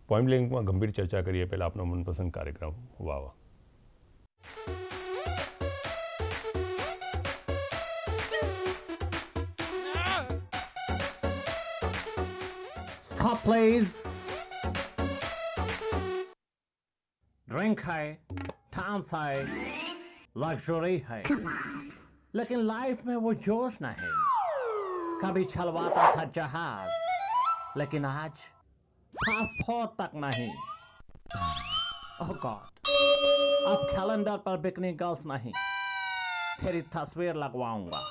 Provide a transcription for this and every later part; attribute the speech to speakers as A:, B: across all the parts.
A: Point બ્લેન્કમાં ગંભીર ચર્ચા કરીએ પહેલાં આપનો મનપસંદ કાર્યક્રમ વાહ.
B: Stop please. ड्रिंक है, डांस है, लग्जरी है, लेकिन लाइफ में वो जोश नहीं. कभी चलवाता था जहाज, लेकिन आज पासपोर्ट तक नहीं. ओह गॉड, अब कैलेंडर पर बिकनी गर्ल्स नहीं, तेरी तस्वीर लगवाऊंगा.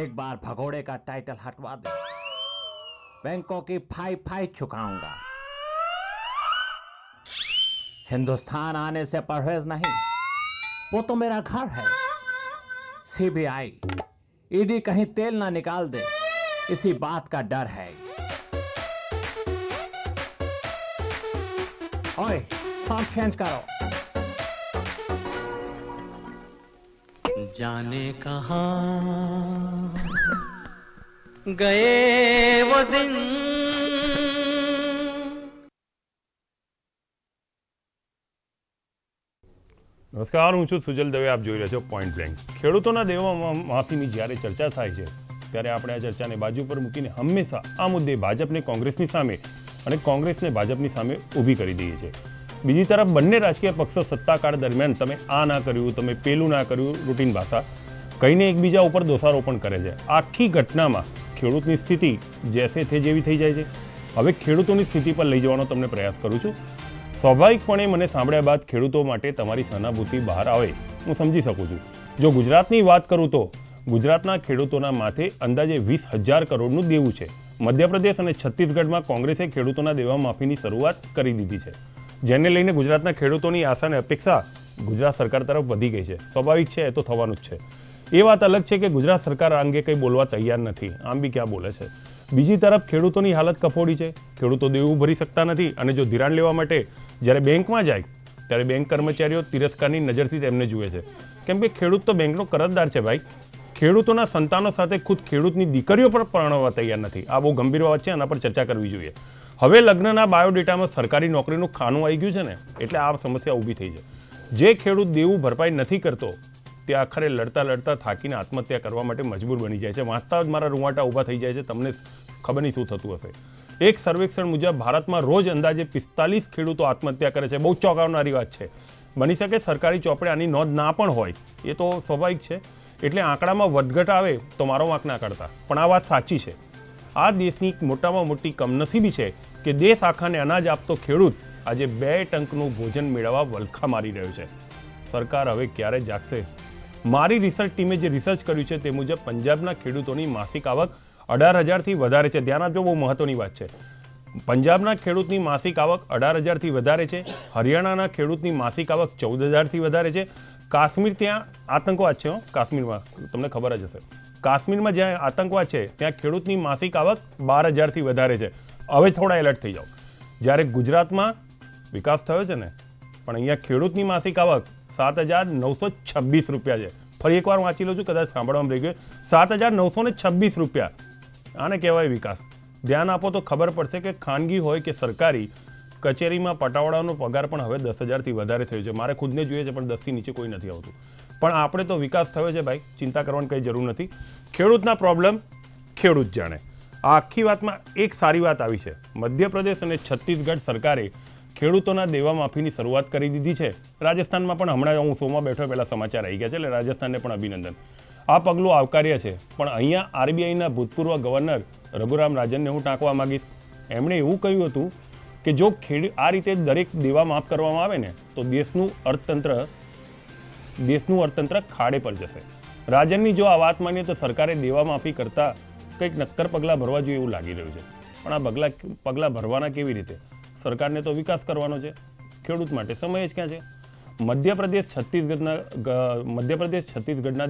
B: एक बार भगोड़े का टाइटल हटवा दे, बैंकों की फाई चुकाऊंगा. हिंदुस्तान आने से परहेज नहीं, वो तो मेरा घर है. सीबीआई ईडी कहीं तेल ना निकाल दे, इसी बात का डर है. ओए सॉन्ग चेंज करो.
C: जाने कहाँ गए वो दिन.
A: નમસ્કાર, હું છું સુજલ દવે. આપ જોઈ રહ્યા છો પોઈન્ટ બ્લેન્ક. ખેડૂતોના દેવા માફીની જ્યારે ચર્ચા થાય છે ત્યારે આપણે આ ચર્ચાને બાજુ પર મૂકીને હંમેશા આ મુદ્દે ભાજપને કોંગ્રેસની સામે અને કોંગ્રેસને ભાજપની સામે ઊભી કરી દઈએ છીએ. બીજી તરફ બંને રાજકીય પક્ષો સત્તાકાળ દરમિયાન તમે આ ના કર્યું, તમે પેલું ના કર્યું, રૂટીન ભાષા કહીને એકબીજા ઉપર દોષારોપણ કરે છે. આખી ઘટનામાં ખેડૂતની સ્થિતિ જેસે તે જેવી થઈ જાય છે. હવે ખેડૂતોની સ્થિતિ પર લઈ જવાનો તમને પ્રયાસ કરું છું. સ્વાભાવિકપણે મને સાંભળ્યા બાદ ખેડૂતો માટે તમારી સહાનુભૂતિ બહાર આવે હું સમજી શકું છું. જો ગુજરાતની વાત કરું તો ગુજરાતના ખેડૂતોના માથે અંદાજે 20,000 કરોડનું દેવું છે. મધ્યપ્રદેશ અને છત્તીસગઢમાં કોંગ્રેસે ખેડૂતોના દેવા માફીની શરૂઆત કરી દીધી છે, જેને લઈને ગુજરાતના ખેડૂતોની આશા અને અપેક્ષા ગુજરાત સરકાર તરફ વધી ગઈ છે. સ્વાભાવિક છે, એ તો થવાનું જ છે. એ વાત અલગ છે કે ગુજરાત સરકાર આ અંગે કંઈ બોલવા તૈયાર નથી. આમ બી ક્યાં બોલે છે. બીજી તરફ ખેડૂતોની હાલત કફોડી છે. ખેડૂતો દેવું ભરી શકતા નથી અને જો ધિરાણ લેવા માટે જ્યારે બેંકમાં જાય ત્યારે બેંક કર્મચારીઓ તિરસ્કારની નજરથી તેમને જુએ છે, કેમ કે ખેડૂત તો બેંકનો કરજદાર છે ભાઈ. ખેડૂતોના સંતાનો સાથે ખુદ ખેડૂતની દીકરીઓ પણ પરણવા તૈયાર નથી. આ બહુ ગંભીર વાત છે, આના પર ચર્ચા કરવી જોઈએ. હવે લગ્નના બાયોડેટામાં સરકારી નોકરીનું ખાનું આવી ગયું છે ને, એટલે આ સમસ્યા ઊભી થઈ છે. જે ખેડૂત દેવું ભરપાઈ નથી કરતો તે આખરે લડતા લડતા થાકીને આત્મહત્યા કરવા માટે મજબૂર બની જાય છે. વાંચતા જ મારા રૂંવાટા ઊભા થઈ જાય છે. તમને ખબર નહીં શું થતું હશે. એક સર્વેક્ષણ મુજબ ભારતમાં રોજ અંદાજે 45 ખેડૂતો આત્મહત્યા કરે છે. બહુ ચોંકાવનારી વાત છે. બની શકે સરકારી ચોપડે આની નોંધ ના પણ હોય, એ તો સ્વાભાવિક છે. એટલે આંકડામાં વધઘટ આવે તો મારો વાંક ના કાઢતા, પણ આ વાત સાચી છે. આ દેશની મોટામાં મોટી કમનસીબી છે કે દેશ આખાને અનાજ આપતો ખેડૂત આજે 2 ટંકનું ભોજન મેળવવા વલખા મારી રહ્યો છે. સરકાર હવે ક્યારે જાગશે? મારી રિસર્ચ ટીમે જે રિસર્ચ કર્યું છે તે મુજબ પંજાબના ખેડૂતોની માસિક આવક 18,000થી વધારે છે. ધ્યાન આપજો, બહુ મહત્વની વાત છે. પંજાબના ખેડૂતની માસિક આવક 18,000થી વધારે છે. હરિયાણાના ખેડૂતની માસિક આવક 14,000થી વધારે છે. કાશ્મીર, ત્યાં આતંકવાદ છે. કાશ્મીરમાં તમને ખબર જ હશે. કાશ્મીરમાં જ્યાં આતંકવાદ છે ત્યાં ખેડૂતની માસિક આવક 12,000થી વધારે છે. હવે થોડા એલર્ટ થઈ જાઓ. જ્યારે ગુજરાતમાં વિકાસ થયો છે ને, પણ અહીંયા ખેડૂતની માસિક આવક 7,926 રૂપિયા છે. ફરી એકવાર વાંચી લો છું, કદાચ સાંભળવામાં રહી ગયું. 7,926 રૂપિયા. આને કહેવાય વિકાસ. ધ્યાન આપો તો ખબર પડશે કે ખાનગી હોય કે સરકારી કચેરીમાં પટાવાળાનો પગાર પણ હવે 10,000થી વધારે થયો છે. મારે ખુદને જોઈએ છે, પણ 10થી નીચે કોઈ નથી આવતું. પણ આપણે તો વિકાસ થયો છે ભાઈ, ચિંતા કરવાની કંઈ જરૂર નથી. ખેડૂતના પ્રોબ્લેમ ખેડૂત જાણે. આ આખી વાતમાં એક સારી વાત આવી છે. મધ્યપ્રદેશ અને છત્તીસગઢ સરકારે ખેડૂતોના દેવા માફીની શરૂઆત કરી દીધી છે. રાજસ્થાનમાં પણ હમણાં હું શોમાં બેઠો પહેલાં સમાચાર આવી ગયા છે, એટલે રાજસ્થાનને પણ અભિનંદન. આ પગલું આવકાર્ય છે. પણ અહીંયા આરબીઆઈના ભૂતપૂર્વ ગવર્નર રઘુરામ રાજનને હું ટાંકવા માગીશ. એમણે એવું કહ્યું હતું કે જો આ રીતે દરેક દેવા માફ કરવામાં આવે ને તો દેશનું અર્થતંત્ર ખાડે પર જશે. રાજનની જો આ વાત માનીએ તો સરકારે દેવા માફી કરતાં કંઈક નક્કર પગલાં ભરવા જોઈએ એવું લાગી રહ્યું છે. પણ આ પગલાં ભરવાના કેવી રીતે? સરકારને તો વિકાસ કરવાનો છે, ખેડૂત માટે સમય જ ક્યાં છે? મધ્યપ્રદેશ છત્તીસગઢના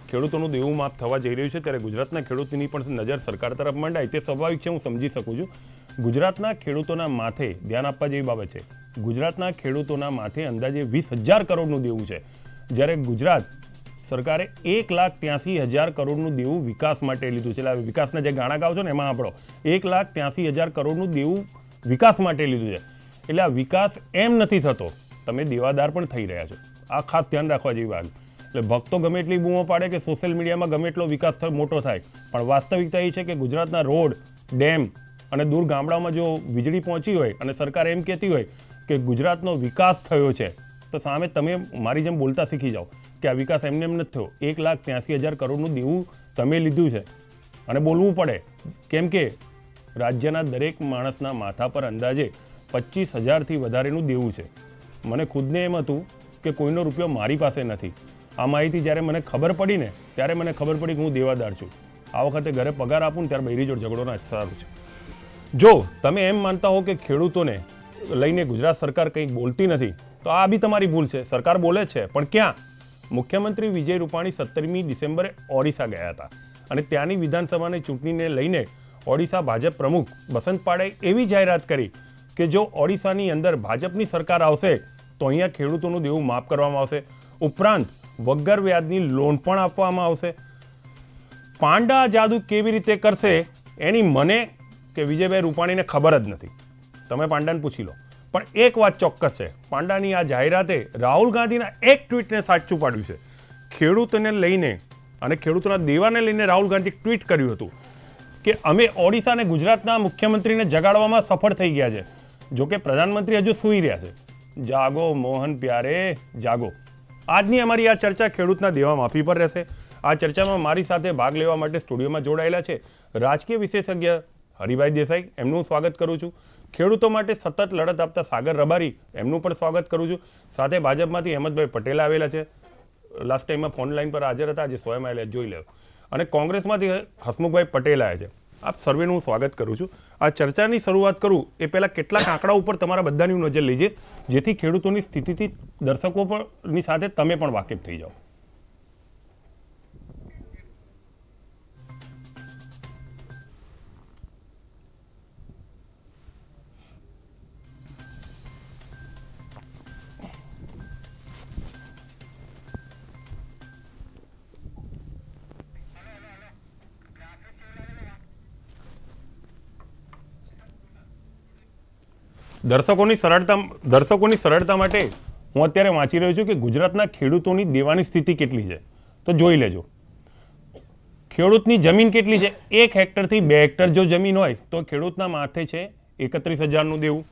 A: ખેડૂતોનું દેવું માફ થવા જઈ રહ્યું છે, ત્યારે ગુજરાતના ખેડૂતોની પણ નજર સરકાર તરફ મંડાય તે સ્વાભાવિક છે, હું સમજી શકું છું. ગુજરાતના ખેડૂતોના માથે ધ્યાન આપવા જેવી બાબત છે. ગુજરાતના ખેડૂતોના માથે અંદાજે 20,000 કરોડનું દેવું છે, જ્યારે ગુજરાત સરકારે 1,83,000 કરોડનું દેવું વિકાસ માટે લીધું છે. એટલે વિકાસના જે ગાણા ગાવ છો ને એમાં આપણો 1,83,000 કરોડનું દેવું વિકાસ માટે લીધું છે. એટલે આ વિકાસ એમ નથી થતો, તમે દેવાદાર પણ થઈ રહ્યા છો. આ ખાસ ધ્યાન રાખવા જેવી વાત. એટલે ભક્તો ગમે એટલી બૂમો પાડે કે સોશિયલ મીડિયામાં ગમે એટલો વિકાસ મોટો થાય, પણ વાસ્તવિકતા એ છે કે ગુજરાતના રોડ, ડેમ અને દૂર ગામડાઓમાં જો વીજળી પહોંચી હોય અને સરકાર એમ કહેતી હોય કે ગુજરાતનો વિકાસ થયો છે, તો સામે તમે મારી જેમ બોલતા શીખી જાઓ કે આ વિકાસ એમને એમ નથી થયો. 1,83,000 કરોડનું દેવું તમે લીધું છે અને બોલવું પડે, કેમ કે રાજ્યના દરેક માણસના માથા પર અંદાજે 25,000થી વધારેનું દેવું છે. મને ખુદને એમ હતું કે કોઈનો રૂપિયો મારી પાસે નથી. આ માહિતી જ્યારે મને ખબર પડી ને ત્યારે મને ખબર પડી કે હું દેવાદાર છું. આ વખતે ઘરે પગાર આપું ને ત્યારે બૈરી જોડ ઝઘડો ના સારું છે. જો તમે એમ માનતા હો કે ખેડૂતોને લઈને ગુજરાત સરકાર કંઈક બોલતી નથી, તો આ બી તમારી ભૂલ છે. સરકાર બોલે છે, પણ ક્યાં? મુખ્યમંત્રી વિજય રૂપાણી 17મી ડિસેમ્બરે ઓડિશા ગયા હતા અને ત્યાંની વિધાનસભાની ચૂંટણીને લઈને ઓડિશા ભાજપ પ્રમુખ બસંત પાડાએ એવી જાહેરાત કરી કે જો ઓડિશાની અંદર ભાજપની સરકાર આવશે તો અહીંયા ખેડૂતોનું દેવું માફ કરવામાં આવશે, ઉપરાંત વગર વ્યાજની લોન પણ આપવામાં આવશે. પાંડા જાદુ કેવી રીતે કરશે એની મને કે વિજયભાઈ રૂપાણીને ખબર જ નથી. તમે પાંડાને પૂછી લો. પણ એક વાત ચોક્કસ છે, પાંડાની આ જાહેરાતે રાહુલ ગાંધીના એક ટ્વીટને સાચું પાડ્યું છે. ખેડૂતોને લઈને અને ખેડૂતોના દેવાને લઈને રાહુલ ગાંધી ટ્વીટ કર્યું હતું કે અમે ઓડિશા અને ગુજરાતના મુખ્યમંત્રીને જગાડવામાં સફળ થઈ ગયા છે. જોકે પ્રધાનમંત્રી હજુ સૂઈ રહ્યા છે. જાગો મોહન પ્યારે જાગો. આજની અમારી આ ચર્ચા ખેડૂતના દેવા માફી પર રહેશે. આ ચર્ચામાં મારી સાથે ભાગ લેવા માટે સ્ટુડિયોમાં જોડાયેલા છે રાજકીય વિશેષજ્ઞ હરિભાઈ દેસાઈ, એમનું સ્વાગત કરું છું. ખેડૂતો માટે સતત લડત આપતા સાગર રબારી, એમનું પણ સ્વાગત કરું છું. સાથે ભાજપમાંથી હેમંતભાઈ પટેલ આવેલા છે, લાસ્ટ ટાઈમમાં ફોન લાઈન પર હાજર હતા, આજે સ્વયં આવેલા, જોઈ લેવો. અને કોંગ્રેસમાંથી હસમુખભાઈ પટેલ આવ્યા છે. આપ સર્વેનું હું સ્વાગત કરું છું. આ ચર્ચાની શરૂઆત કરું એ પહેલાં કેટલાક આંકડા ઉપર તમારા બધાની નજર લઈ જઈશ, જેથી ખેડૂતોની સ્થિતિથી દર્શકો પરની સાથે તમે પણ વાકેફ થઈ જાઓ. દર્શકોની સરળતા માટે હું અત્યારે વાંચી રહ્યો છું કે ગુજરાતના ખેડૂતોની દેવાની સ્થિતિ કેટલી છે. તો જોઈ લેજો. ખેડૂતની જમીન કેટલી છે? 1 હેક્ટરથી 2 હેક્ટર જો જમીન હોય તો ખેડૂતના માથે છે 31,000નું દેવું.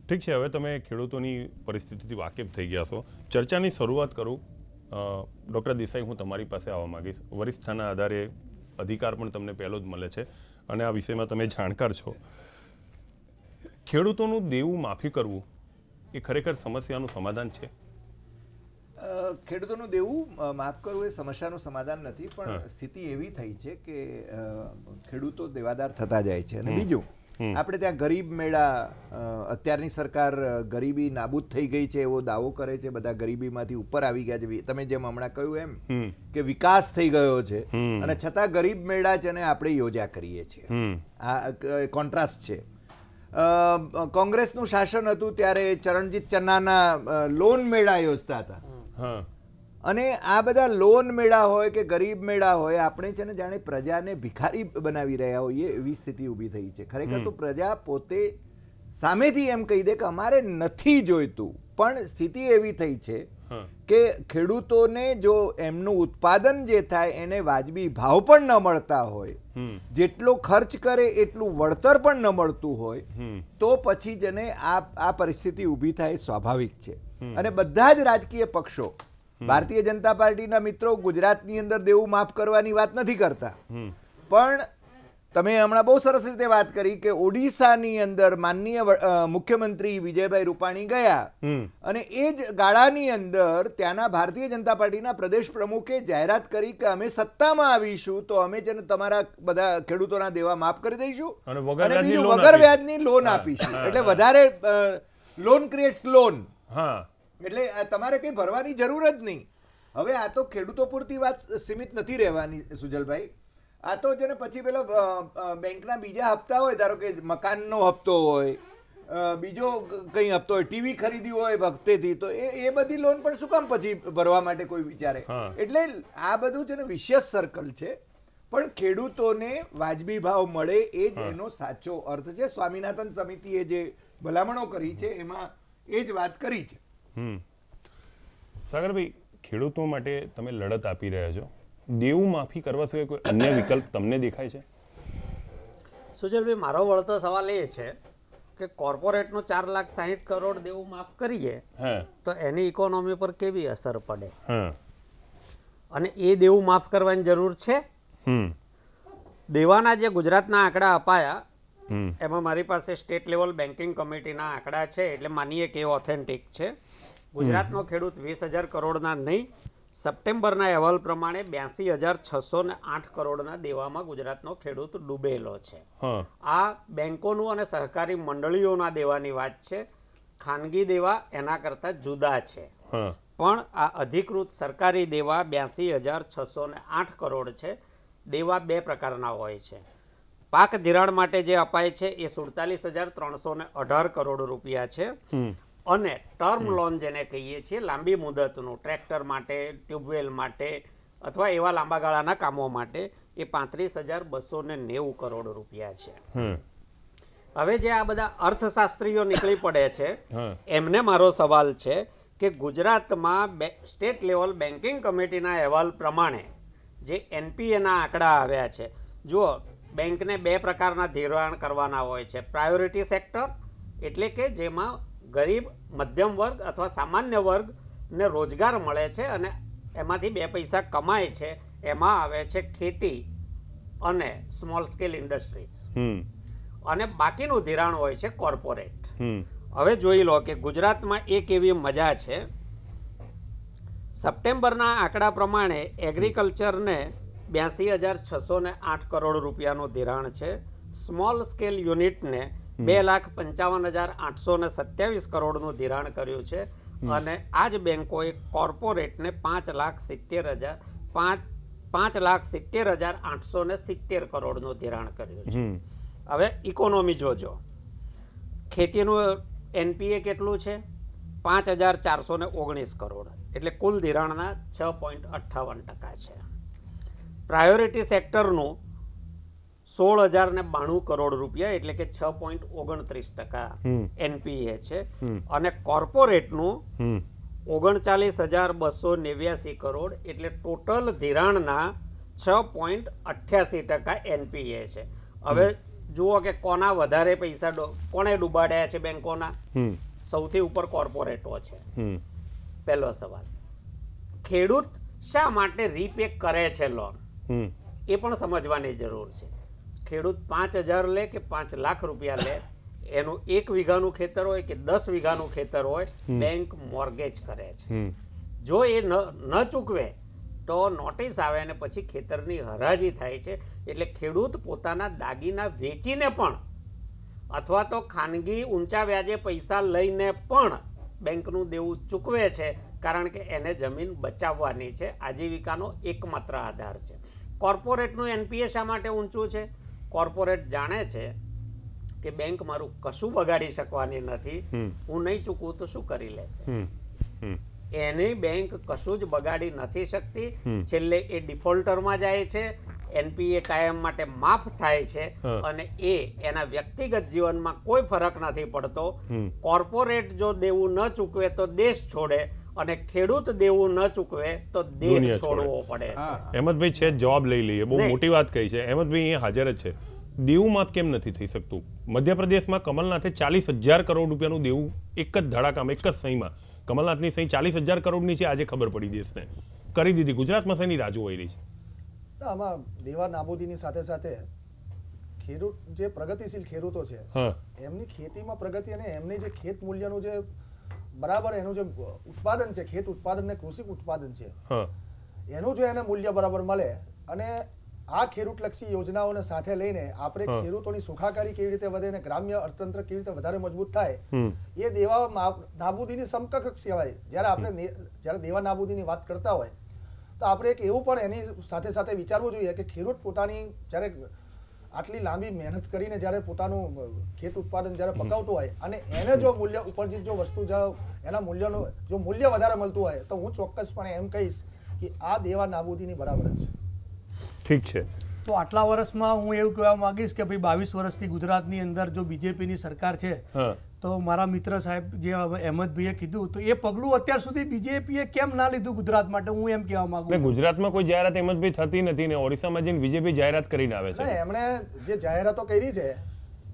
A: ઠીક છે, હવે તમે ખેડૂતોની પરિસ્થિતિથી વાકેફ થઈ ગયા છો. ચર્ચાની શરૂઆત કરું. ડૉક્ટર દેસાઈ, હું તમારી પાસે આવવા માગીશ. વરિષ્ઠતાના આધારે અધિકાર પણ તમને પહેલો જ મળે છે અને આ વિષયમાં તમે જાણકાર છો. ખેડૂતોનું દેવું માફી કરવું એ ખરેખર સમસ્યાનું સમાધાન છે?
D: ખેડૂતોનું દેવું માફ કરવું એ સમસ્યાનું સમાધાન નથી, પણ સ્થિતિ એવી થઈ છે કે ખેડૂતો દેવાદાર થતા જાય છે. અને બીજું, આપણે ત્યાં ગરીબ મેળા, અત્યારની સરકાર ગરીબી નાબૂદ થઈ ગઈ છે એવો દાવો કરે છે, બધા ગરીબીમાંથી ઉપર આવી ગયા છે. તમે જેમ હમણાં કહ્યું એમ કે વિકાસ થઈ ગયો છે અને છતાં ગરીબ મેળા છે ને આપણે યોજ્યા કરીએ છીએ. આ કોન્ટ્રાસ્ટ છે. કોંગ્રેસનું શાસન હતું ત્યારે ચરણજીત ચન્નાના લોન મેળા યોજતા હતા અને આ બધા લોન મેળા હોય કે ગરીબ મેળા હોય, આપણે છે ને જાણે પ્રજાને ભિખારી બનાવી રહ્યા હોઈએ એવી સ્થિતિ ઊભી થઈ છે. ખરેખર તો પ્રજા પોતે સામેથી એમ કહી દે કે અમારે નથી જોઈતું, પણ સ્થિતિ એવી થઈ છે કે ખેડૂતોને જો એમનું ઉત્પાદન જે થાય એને વાજબી ભાવ પણ ન મળતા હોય, જેટલો ખર્ચ કરે એટલું વળતર પણ ન મળતું હોય, તો પછી જેને આ પરિસ્થિતિ ઊભી થાય સ્વાભાવિક છે. અને બધા જ રાજકીય પક્ષો, ભારતીય જનતા પાર્ટીના મિત્રો ગુજરાતની અંદર દેવું માફ કરવાની વાત નથી કરતા, પણ તમે હમણાં બહુ સરસ રીતે વાત કરી કે ઓડિશાની અંદર માનનીય મુખ્યમંત્રી વિજયભાઈ રૂપાણી ગયા અને એ જ ગાળાની અંદર ત્યાંના ભારતીય જનતા પાર્ટીના પ્રદેશ પ્રમુખે જાહેરાત કરી કે અમે સત્તામાં આવીશું તો અમે છે ને તમારા બધા ખેડૂતોના દેવા માફ કરી દઈશું
A: અને
D: અને બીજું વગર વ્યાજની લોન આપીશું. એટલે વધારે લોન ક્રિએટ્સ લોન. એટલે તમારે કંઈ ભરવાની જરૂર જ નહીં. હવે આ તો ખેડૂતો પૂરતી વાત સીમિત નથી રહેવાની સુજલભાઈ. આ તો છે ને પછી પેલો બેંકના બીજા હપ્તા હોય, ધારો કે મકાનનો હપ્તો હોય, બીજો કંઈ હપ્તો હોય, ટીવી ખરીદ્યું હોય વખતેથી, તો એ બધી લોન પણ શું કામ પછી ભરવા માટે કોઈ વિચારે? એટલે આ બધું છે ને વિશેષ સર્કલ છે, પણ ખેડૂતોને વાજબી ભાવ મળે એ જ એનો સાચો અર્થ છે. સ્વામિનાથન સમિતિએ જે ભલામણો કરી છે એમાં એ જ વાત કરી છે.
A: સાગરભાઈ, ખેડૂતો માટે તમે લડત આપી રહ્યા છો, દેવું માફી કરવા સિવાય કોઈ અન્ય વિકલ્પ તમને દેખાય છે?
E: સુજલભાઈ, મારો વળતો સવાલ એ છે કે કોર્પોરેટનું 4,60,000 કરોડ દેવું માફ કરીએ તો એની ઇકોનોમી પર કેવી અસર પડે, અને એ દેવું માફ કરવાની જરૂર છે? દેવાના જે ગુજરાતના આંકડા અપાયા એમાં મારી પાસે સ્ટેટ લેવલ બેન્કિંગ કમિટીના આંકડા છે, એટલે માનીએ કે એ ઓથેન્ટિક છે. ગુજરાતનો ખેડૂત 20,000 કરોડના નહીં, સપ્ટેમ્બરના અહેવાલ પ્રમાણે 82,608 કરોડના દેવામાં ગુજરાતનો ખેડૂત ડૂબેલો છે. આ બેંકોનું અને સહકારી મંડળીઓના દેવાની વાત છે. ખાનગી દેવા એના કરતાં જુદા છે, પણ આ અધિકૃત સરકારી દેવા 82,608 કરોડ છે. દેવા બે પ્રકારના હોય છે. પાક ધિરાણ માટે જે અપાય છે એ 47,318 કરોડ રૂપિયા છે, અને ટર્મ લોન જેને કહીએ છીએ, લાંબી મુદતનું, ટ્રેક્ટર માટે, ટ્યુબવેલ માટે અથવા એવા લાંબા ગાળાના કામો માટે, એ 35,290 કરોડ રૂપિયા છે. હવે જે આ બધા અર્થશાસ્ત્રીઓ નીકળી પડે છે એમને મારો સવાલ છે કે ગુજરાતમાં સ્ટેટ લેવલ બેન્કિંગ કમિટીના અહેવાલ પ્રમાણે જે એનપીએના આંકડા આવ્યા છે, જુઓ, બેંકને બે પ્રકારના ધિરાણ કરવાના હોય છે. પ્રાયોરિટી સેક્ટર એટલે કે જેમાં ગરીબ, મધ્યમ વર્ગ અથવા સામાન્ય વર્ગને રોજગાર મળે છે અને એમાંથી 2 પૈસા કમાય છે, એમાં આવે છે ખેતી અને સ્મોલ સ્કેલ ઇન્ડસ્ટ્રીઝ, અને બાકીનું ધિરાણ હોય છે કોર્પોરેટ. હવે જોઈ લો કે ગુજરાતમાં એક એવી મજા છે, સપ્ટેમ્બરના આંકડા પ્રમાણે એગ્રીકલ્ચરને 82,608 કરોડ રૂપિયાનું ધિરાણ છે, સ્મોલ સ્કેલ યુનિટને 2,55,827 કરોડનું ધિરાણ કર્યું છે, અને આ જ બેંકોએ કોર્પોરેટને 5,70,870 કરોડનું ધિરાણ કર્યું છે. હવે ઇકોનોમી જોજો, ખેતીનું એનપીએ કેટલું છે? 5,419 કરોડ, એટલે કુલ ધિરાણના 6.58% છે. પ્રાયોરિટી સેક્ટરનું 16,092 કરોડ રૂપિયા, એટલે કે 6.29% એનપીએ છે, અને કોર્પોરેટનું 39,289 કરોડ, એટલે ટોટલ ધિરાણના 6.88% એનપીએ છે. હવે જુઓ કે કોના વધારે પૈસા કોણે ડૂબાડ્યા છે બેંકોના? સૌથી ઉપર કોર્પોરેટો છે. પહેલો સવાલ. ખેડૂત શા માટે રીપે કરે છે લોન, એ પણ સમજવાની જરૂર છે. ખેડૂત 5,000 લે કે 5 લાખ રૂપિયા લે, એનું 1 વીઘાનું ખેતર હોય કે 10 વીઘાનું ખેતર હોય, બેંક મોર્ગેજ કરે છે. જો એ ન ચૂકવે તો નોટિસ આવે અને પછી ખેતરની હરાજી થાય છે. એટલે ખેડૂત પોતાના દાગીના વેચીને પણ અથવા તો ખાનગી ઊંચા વ્યાજે પૈસા લઈને પણ બેંકનું દેવું ચૂકવે છે, કારણ કે એને જમીન બચાવવાની છે. આજીવિકાનો એકમાત્ર આધાર છે. કોર્પોરેટનું એનપીએ શા માટે ઊંચું છે? કોર્પોરેટ જાણે છે કે બેંક મારું કશું બગાડી શકવાની નથી, હું નહીં ચૂકવું તો શું કરી લેશે. એની બેંક કશું જ બગાડી નથી શકતી. છેલ્લે એ ડિફોલ્ટરમાં જાય છે, એનપીએ કાયમ માટે માફ થાય છે, અને એના વ્યક્તિગત જીવનમાં કોઈ ફરક નથી પડતો. કોર્પોરેટ જો દેવું ન ચૂકવે તો દેશ છોડે, અને ખેડૂત દેવું ન ચૂકવે તો દેશ છોડવો પડે છે.
A: અહેમદભાઈ છે, જવાબ લઈ લઈએ. બહુ મોટી વાત કહી છે. અહેમદભાઈ અહીંયા હાજર જ છે. દેવું માફ કેમ નથી થઈ શકતું? મધ્યપ્રદેશમાં કમલનાથે 40,000 કરોડ રૂપિયાનું દેવું એક જ ધડાકામાં, એક જ સહીમાં, કમલનાથની સહી 40,000 કરોડની છે, આજે ખબર પડી દેશને કરી દીધી. ગુજરાતમાં શેની રાહ જોવાઈ રહી છે?
F: આમાં દેવા નાબૂદીની સાથે સાથે ખેડૂત જે પ્રગતિશીલ ખેડૂતો છે
A: હા
F: એમની ખેતીમાં પ્રગતિ અને એમની જે ખેત મૂલ્યનું જે બરાબર એનું જે ઉત્પાદન છે, ખેત ઉત્પાદન ને કૃષિ ઉત્પાદન છે,
A: હા
F: એનું જો એને મૂલ્ય બરાબર મળે અને આ ખેડૂતલક્ષી યોજનાઓને સાથે લઈને આપણે ખેડૂતોની સુખાકારી કેવી રીતે વધે અને ગ્રામ્ય અર્થતંત્ર કેવી રીતે વધારે મજબૂત થાય, એ દેવા નાબૂદીની સમકક્ષ કહેવાય. જ્યારે દેવા નાબૂદીની વાત કરતા હોય તો આપણે એક એવું પણ એની સાથે સાથે વિચારવું જોઈએ કે ખેડૂત પોતાની જ્યારે આટલી લાંબી મહેનત કરીને જ્યારે પોતાનું ખેત ઉત્પાદન જ્યારે પકાવતું હોય અને એને જો મૂલ્ય ઉપરથી જો વસ્તુ એના મૂલ્યનું જો મૂલ્ય વધારે મળતું હોય તો હું ચોક્કસપણે એમ કહીશ કે આ દેવા નાબૂદીની બરાબર જ છે.
A: ઠીક છે.
G: તો આટલા વર્ષમાં હું એવું કહેવા માંગીશ કે ભાઈ 22 વર્ષથી ગુજરાતની અંદર જો બીજેપીની સરકાર છે તો મારા મિત્ર સાહેબ જે અહેમદભાઈએ કીધું તો એ પગલું અત્યાર સુધી બીજેપીએ કેમ ના લીધું ગુજરાત માટે, હું એમ કહેવા માંગુ.
A: ગુજરાતમાં કોઈ જાહેરાત અહેમદભાઈ થતી નથી ને ઓરિસ્સામાં જઈને બીજેપી જાહેરાત કરીને આવે છે.
F: એમણે જે જાહેરાતો કરી છે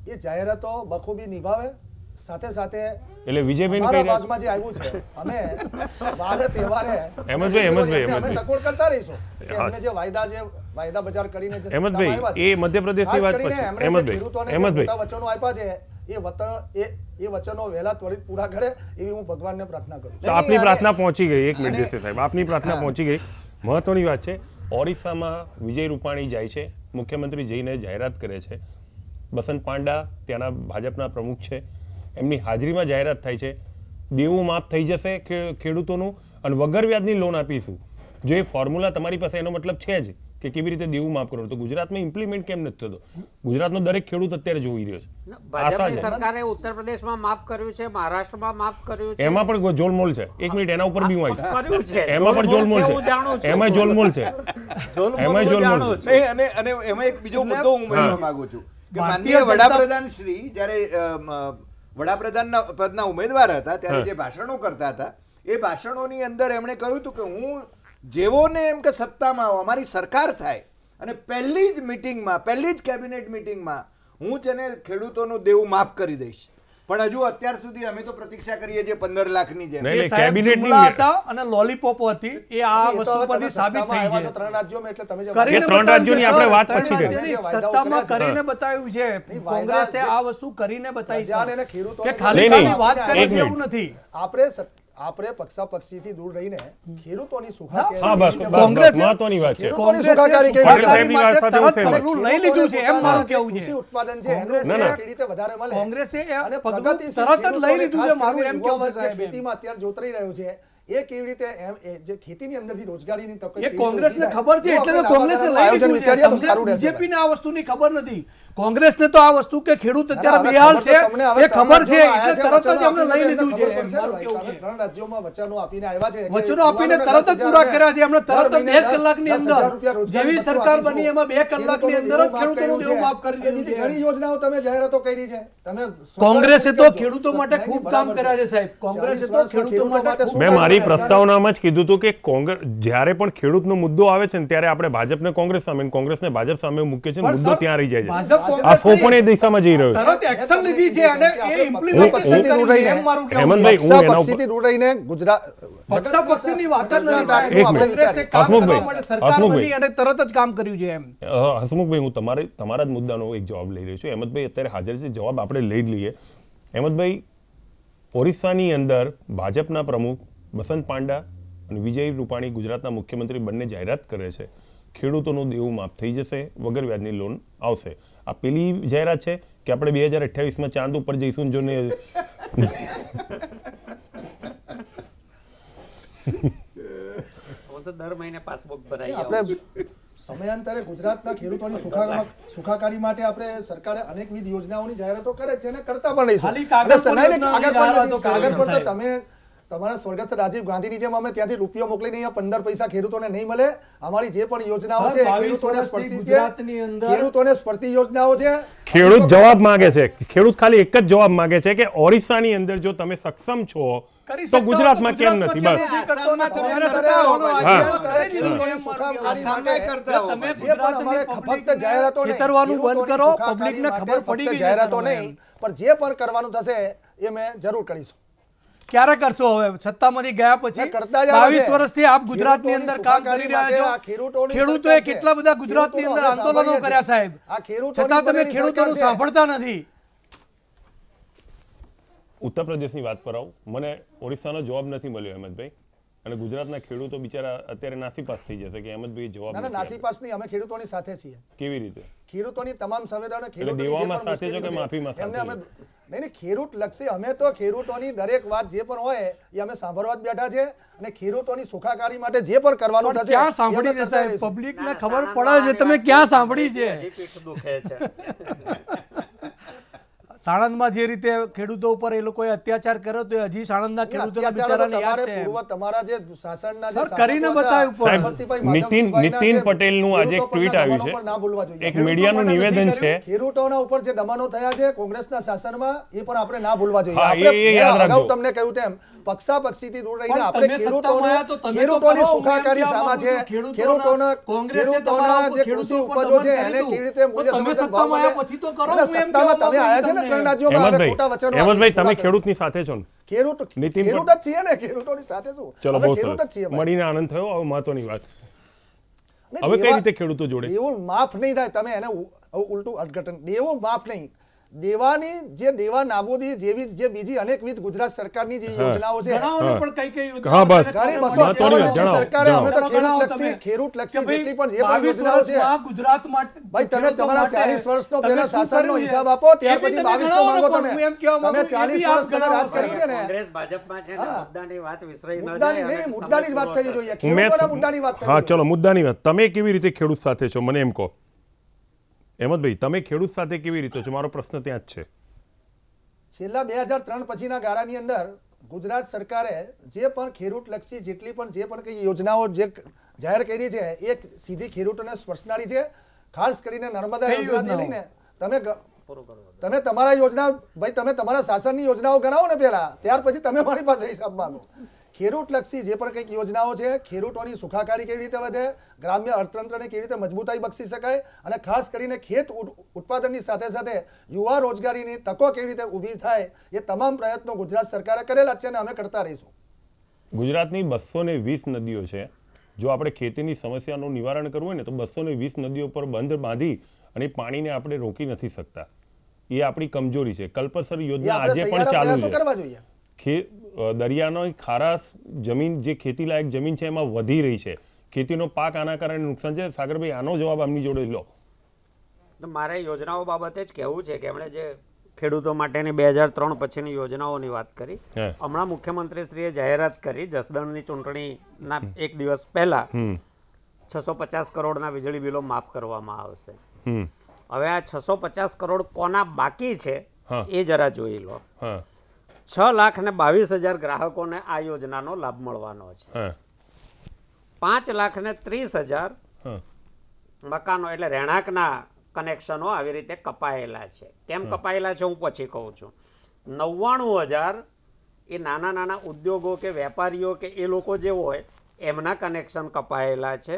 F: એ જાહેરાતો બખૂબી નિભાવે. સાથે સાથે
A: એટલે બીજેપી
F: ભાગમાં જે આવ્યું છે અમે વાર તહેવારે અમે ટકોર કરતા રહીશું કે અમને જે વાયદા બજાર કરીને જે
A: અહેમદભાઈ એ મધ્યપ્રદેશની વાત પછી
F: અહેમદભાઈ વચનો આપ્યા છે એ વચનો વહેલા ત્વરિત પૂરા કરે એવી હું ભગવાનને પ્રાર્થના કરું.
A: તો આપની પ્રાર્થના પહોંચી ગઈ. એક મિનિટ દેસાઈ સાહેબ, આપની પ્રાર્થના પહોંચી ગઈ. મહત્વની વાત છે, ઓરિસ્સામાં વિજય રૂપાણી જાય છે, મુખ્યમંત્રી જઈને જાહેરાત કરે છે. બસંત પાંડા ત્યાંના ભાજપના પ્રમુખ છે, એમની હાજરીમાં જાહેરાત થાય છે દેવું માફ થઈ જશે ખેડૂતોનું અને વગર વ્યાજની લોન આપીશું. જો એ ફોર્મ્યુલા તમારી પાસે એનો મતલબ છે જ કે કેવી રીતે દેવું માફ કરો, તો ગુજરાતમાં ઇમ્પ્લિમેન્ટ કેમ નથી થતો? ગુજરાતનો દરેક ખેડૂત અત્યારે જોઈ રહ્યો છે.
E: ભાજપની સરકારે ઉત્તર પ્રદેશમાં માફ કર્યું છે, મહારાષ્ટ્રમાં માફ કર્યું છે,
A: એમાં પણ જોલમોલ છે. એક મિનિટ, એના ઉપર બી હું આવીશ. એમાં પણ જોલમોલ છે, એમાં જોલમોલ છે, એમાં જોલમોલ છે.
D: અને એમાં એક બીજો મુદ્દો હું ઉમેરવા માંગુ છું કે માનનીય વડાપ્રધાન શ્રી જ્યારે વડાપ્રધાનના પદના ઉમેદવાર હતા ત્યારે જે ભાષણો કરતા હતા એ ભાષણોની અંદર એમણે કહ્યું હતું કે હું જેવોને એમ કે સત્તામાં અમારી સરકાર થાય અને પહેલી જ મિટિંગમાં, પહેલી જ કેબિનેટ મિટિંગમાં હું છે ને ખેડૂતોનું દેવું માફ કરી દઈશ. પણ હજુ અત્યાર સુધી અમે તો પ્રતીક્ષા કરીએ છીએ 15 લાખની જેમ.
G: કેબિનેટની હતા અને લોલીપોપ હતી, એ આ વસ્તુ પરથી સાબિત થઈ છે.
F: 3 રાજ્યોમાં એટલે તમે જે
A: 3 રાજ્યોની આપણે વાત પછી કરી.
G: સત્તામાં કરીને બતાવ્યું છે, કોંગ્રેસે આ વસ્તુ કરીને બતાવી છે કે
F: ખાલી
G: વાત કરે છે એવું નથી.
F: આપણે પક્ષાપક્ષીથી દૂર રહીને ખેડૂતોની સુખાકારી
A: હા બસ કોંગ્રેસ મહત્વની વાત છે.
F: ખેડૂતોની સુખાકારી કેવી રીતે
G: લઈ લીધું છે એમ મારું કહેવું છે.
F: કૃષિ ઉત્પાદન છે એનું કેવી રીતે વધારે મળે,
G: કોંગ્રેસે
F: અને
G: તરત જ લઈ લીધું છે મારું એમ કહેવું છે.
F: ખેતીમાં અત્યારે જોતરી રહ્યું છે એ કેવી રીતે જે ખેતીની અંદરથી રોજગારીની તકો
G: એ કોંગ્રેસને ખબર છે એટલે તો કોંગ્રેસે લઈ લીધું છે. બીજેપીને આ વસ્તુની ખબર નથી. કોંગ્રેસને તો આ વસ્તુ કે ખેડૂત અત્યારે બેહાલ છે એ ખબર છે એટલે તરત જ એમને લઈ લીધું છે.
F: 3 રાજ્યોમાં વચનો આપીને આવ્યા છે,
G: વચનો આપીને તરત જ પૂરા કર્યા છે. એમણે તરત જ 2 કલાકની અંદર જેવી સરકાર બની એમાં 2 કલાકની અંદર જ ખેડૂતોનું દેવું માફ કરી દીધું છે.
F: ઘણી યોજનાઓ તમે જાહેરાતો કરી છે. તમે
G: કોંગ્રેસે તો ખેડૂતો માટે ખૂબ કામ કર્યા છે સાહેબ. કોંગ્રેસે તો ખેડૂતો માટે
A: મેં મારી પ્રસ્તાવનામાં જ કીધું હતું કે જ્યારે પણ ખેડૂતનો મુદ્દો આવે છે ને ત્યારે આપણે ભાજપને કોંગ્રેસ સામે, કોંગ્રેસને ભાજપ સામે મૂકીએ છીએ, મુદ્દો ત્યાં રહી જાય છે. આ ફોપણ એ દિશામાં જઈ રહ્યો છે.
G: તરત એક્શન લીધી છે અને એ ઇમ્પ્લિમેન્ટેશન કરી એમ મારું કહેવું.
A: હેમંતભાઈ, હું એના
F: પક્ષીથી દૂર રહીને ગુજરાત
G: પક્ષાપક્ષીની વાત જ નથી સાહેબ. કોંગ્રેસે કામ કરવા માટે સરકાર બની અને તરત જ કામ કર્યું છે એમ.
A: હસમુખભાઈ, હું તમારા જ મુદ્દાનો એક જવાબ લઈ રહ્યો છું. હેમંતભાઈ અત્યારે હાજર છે, જવાબ આપણે લઈ લઈએ. હેમંતભાઈ, ઓરિસ્સાની અંદર ભાજપના પ્રમુખ બસંત પાંડા અને વિજય રૂપાણી ગુજરાતના મુખ્યમંત્રી બંને જાહેરાત કરે છે ખેડૂતોનું દેવું માફ થઈ જશે, વગર વ્યાજની લોન આવશે. આ પેલી જાહેરાત છે કે આપણે 2028માં ચાંદ ઉપર જઈશું જો ને
E: દર મહિને પાસબુક ભરાઈ
F: આપણે સમયાંતરે ગુજરાતના ખેડૂતોની સુખાકારી માટે આપણે સરકારે અનેકવિધ યોજનાઓની જાહેરાતો કરે છે અને કરતા પણ રહીશું. કાગળ પર તમે તમારા સ્વર્ગસ્થ રાજીવ ગાંધીની જેમ અમે ત્યાંથી રૂપિયો મોકલીને અહીંયા 15 પૈસા ખેડૂતોને નહીં મળે. અમારી જે પણ યોજનાઓ છે ખેડૂતોને સ્પર્શી યોજનાઓ છે.
A: ખેડૂત જવાબ માંગે છે, ખેડૂત ખાલી એક જ જવાબ માંગે છે કે ઓરિસ્સાની અંદર જો તમે સક્ષમ છો તો ગુજરાતમાં કેમ નથી? બસ
F: છેતરવાનું બંધ કરો, પબ્લિકને ખબર પડી ગઈ જાહેરાતો નહીં, પણ જે પણ કરવાનું થશે એ મેં જરૂર કરીશું.
G: ક્યારે કરશો હવે સત્તામાંથી ગયા પછી?
F: કરતા જ આવ્યા
G: 22
F: છે.
G: વર્ષથી આપ ગુજરાતની અંદર કામ કરી રહ્યા છો. ખેડૂતોએ કેટલા બધા ગુજરાતની અંદર આંદોલનો કર્યા સાહેબ, છતાં તમે ખેડૂતોનું સાંભળતા નથી.
A: ઉત્તર પ્રદેશની વાત પર આવું. મને ઓરિસ્સાનો જવાબ નથી મળ્યો અહેમદભાઈ, અને ગુજરાતના ખેડૂતો બિચારા અત્યારે નાસીપાસ થઈ જશે કે અહેમદભાઈ જવાબ
F: ના, નાસીપાસ નહીં, અમે ખેડૂતોની સાથે છીએ.
A: કેવી રીતે?
F: ખેડૂતોની તમામ સંવેદના
A: દેવામાં સાથે છો કે માફીમાં સાથે?
F: નહીં, ખેડૂત લક્ષી અમે તો ખેડૂતોની દરેક વાત જે પણ હોય એ અમે સાંભળવા જ બેઠા છે, અને ખેડૂતોની સુખાકારી માટે જે પણ કરવાનું થશે
G: ક્યાં સાંભળી છે સાહેબ? પબ્લિકને ખબર પડે છે તમે ક્યાં સાંભળી છે?
E: હજી પીઠ દુખે છે.
G: સાણંદમાં જે રીતે ખેડૂતો ઉપર એ લોકોએ અત્યાચાર કર્યો તો હજી સાણંદના ખેડૂતોને બિચારાને યાદ છે.
F: તમારા જે શાસનના જે
G: સર, કરીને બતાવ્યું
A: સાહેબ, નીતિન પટેલનું આજે એક ટ્વીટ આવ્યું છે,
F: ના ભૂલવા જોઈએ.
A: એક મીડિયાનું નિવેદન છે.
F: ખેડૂતોના ઉપર જે દમનો થયા છે કોંગ્રેસના શાસનમાં, એ પણ આપણે ના ભૂલવા જોઈએ.
A: હા,
F: આપણે
A: એ યાદ રાખજો.
F: અગાઉ તમને કહ્યું તેમ પક્ષાપક્ષીથી દૂર રહીને
G: પણ
F: આપણે
G: તમે સત્તામાં આવ્યા તો તમે તો
F: ખેડૂતોની
G: કરો.
F: સુખાકારી
G: હું એમ
F: સામા છે.
G: કહેવા માંગુ છું,
F: ખેડૂતોના જે કૃષિ ઉપજો છે એને કેવી રીતે મૂલ્ય
G: તમે
F: સંવર્ધન ભાવ
G: સત્તામાં
F: મળે.
G: આવ્યા પછી તો કરો.
F: અને
G: હું એમ
F: સત્તામાં
G: કહેવા
F: તમે આયા છે ને
G: માંગુ
F: ત્રણ રાજ્યોમાં, હવે ખોટા વચનો
A: અહેમદભાઈ, તમે
F: આપી.
A: ખેડૂતની સાથે છો ને?
F: ખેડૂત
A: નીતિન
F: ખેડૂત જ છીએ ને, ખેડૂતોની સાથે શું?
A: ચલો,
F: અમે
A: બહુ
F: ખેડૂત જ છીએ
A: સરસ,
F: ભાઈ.
A: મળીને આનંદ થયો. હવે મહત્વની વાત,
F: ને
A: હવે કઈ
F: દેવા-
A: રીતે ખેડૂતો જોડે?
F: દેવું માફ નહીં થાય. તમે એને ઉલટું અર્થઘટન, દેવું માફ નહીં. દેવાની જે દેવા નાબૂદી જેવી જે બીજી અનેકવિધ ગુજરાત સરકારની જે યોજનાઓ છે,
G: જણાવો ને પણ કઈ કઈ યોજના
A: હા, બસ.
F: ઘણી
A: મહત્વની વાત,
F: 258
A: જણાવો,
F: સરકારે અમે તો
G: જણાવો.
F: ખેડૂતલક્ષી
G: કે
F: જેટલી
G: ભાઈ
F: પણ જે પણ
G: 22
F: યોજનાઓ છે,
G: વર્ષમાં ગુજરાત માટે
F: ભાઈ તમે
G: ખેડૂતો
F: તમારા
G: માટે
F: 40 વર્ષનો
G: તમે
F: પહેલા
G: શું
F: શાસનનો
G: કર્યું છે?
F: હિસાબ આપો, ત્યાર
G: એ બી
F: પછી
G: તમે
F: 22 નો
G: જણાવો
F: માંગો
G: ને,
F: તમે.
G: હું એમ કહેવા
F: તમે
G: માંગુ છું,
F: 40
G: એ બી
F: વર્ષ તમે
G: આપ
F: રાજ
G: જણાવો.
F: કર્યું છે ને.
E: કોંગ્રેસ ભાજપમાં છે ને,
F: હા.
E: મુદ્દાની વાત વિસરાઈ ન
F: મુદ્દાની
E: જાય.
F: નહીં,
E: હવે
F: મુદ્દાની જ વાત
E: સમય
F: થવી
E: પૂરો
F: જોઈએ.
E: થશે.
F: ખેડૂતોના મુદ્દાની વાત થવી
A: હા,
F: જોઈએ.
A: ચલો, મુદ્દાની વાત. તમે કેવી રીતે ખેડૂત સાથે છો મને એમ કહો. અહેમદભાઈ, તમે ખેડૂત સાથે કેવી રીતે છો? મારો પ્રશ્ન ત્યાં જ છે.
F: છેલ્લા 2003 પછીના ગાળાની અંદર ગુજરાત સરકારે જે પણ ખેડૂતલક્ષી જેટલી પણ જે પણ કઈ યોજનાઓ જે જાહેર કરી છે એ સીધી ખેડૂતોને સ્પર્શનારી છે. ખાસ કરીને નર્મદા
G: કઈ
F: યોજનાથી
G: યોજનાઓ?
F: લઈને તમે તમારા યોજના, ભાઈ તમે તમારા શાસનની યોજનાઓ ગણાવો ને પહેલા, ત્યાર પછી તમે મારી પાસે હિસાબ માંગો. ખેડૂતલક્ષી જે પણ કંઈક યોજનાઓ છે, ખેડૂતોની સુખાકારી કેવી રીતે વધે, ગ્રામ્ય અર્થતંત્રને કેવી રીતે મજબૂતાઈ બક્ષી શકાય, અને ખાસ કરીને ખેત ઉત્પાદનની સાથે સાથે યુવા રોજગારીની તકો કેવી રીતે ઊભી થાય, એ તમામ પ્રયત્નો ગુજરાત સરકારે કરેલા છે અને અમે કરતા રહીશું.
A: ગુજરાતની 220 નદીઓ છે. જો આપણે ખેતીની સમસ્યાનું નિવારણ કરવું હોય ને તો 220 નદીઓ પર બંધ બાંધી અને પાણીને આપણે રોકી નથી શકતા. એ આપણી કમજોરી છે. કલ્પસર યોજના આજે પણ ચાલુ
F: કરવા જોઈએ.
A: છે. દરિયાનો ખારાશ જમીન, જે ખેતીલાયક જમીન છે એમાં વધી રહી છે. ખેતીનો પાક આના કારણે નુકસાન છે. સાગરભાઈ, આનો જવાબ આમની જોડે લો.
E: તો મારે યોજનાઓ બાબતે જ કહેવું છે કે એમણે જે ખેડૂતો માટેની 2003 પછીની યોજનાઓની વાત કરી. હમણાં મુખ્યમંત્રીશ્રીએ જાહેરાત કરી જસદણની ચૂંટણીના એક દિવસ પહેલા 650 કરોડના વીજળી બિલો માફ કરવામાં આવશે. હવે આ 650 કરોડ કોના બાકી છે એ જરા જોઈ લો. 6,22,000 ગ્રાહકોને આ યોજનાનો લાભ મળવાનો છે. 5,30,000 મકાનો એટલે રહેણાંકના કનેક્શનો આવી રીતે કપાયેલા છે. કેમ કપાયેલા છે હું પછી કહું છું. 99,000 એ નાના નાના ઉદ્યોગો કે વેપારીઓ કે એ લોકો જે હોય એમના કનેક્શન કપાયેલા છે.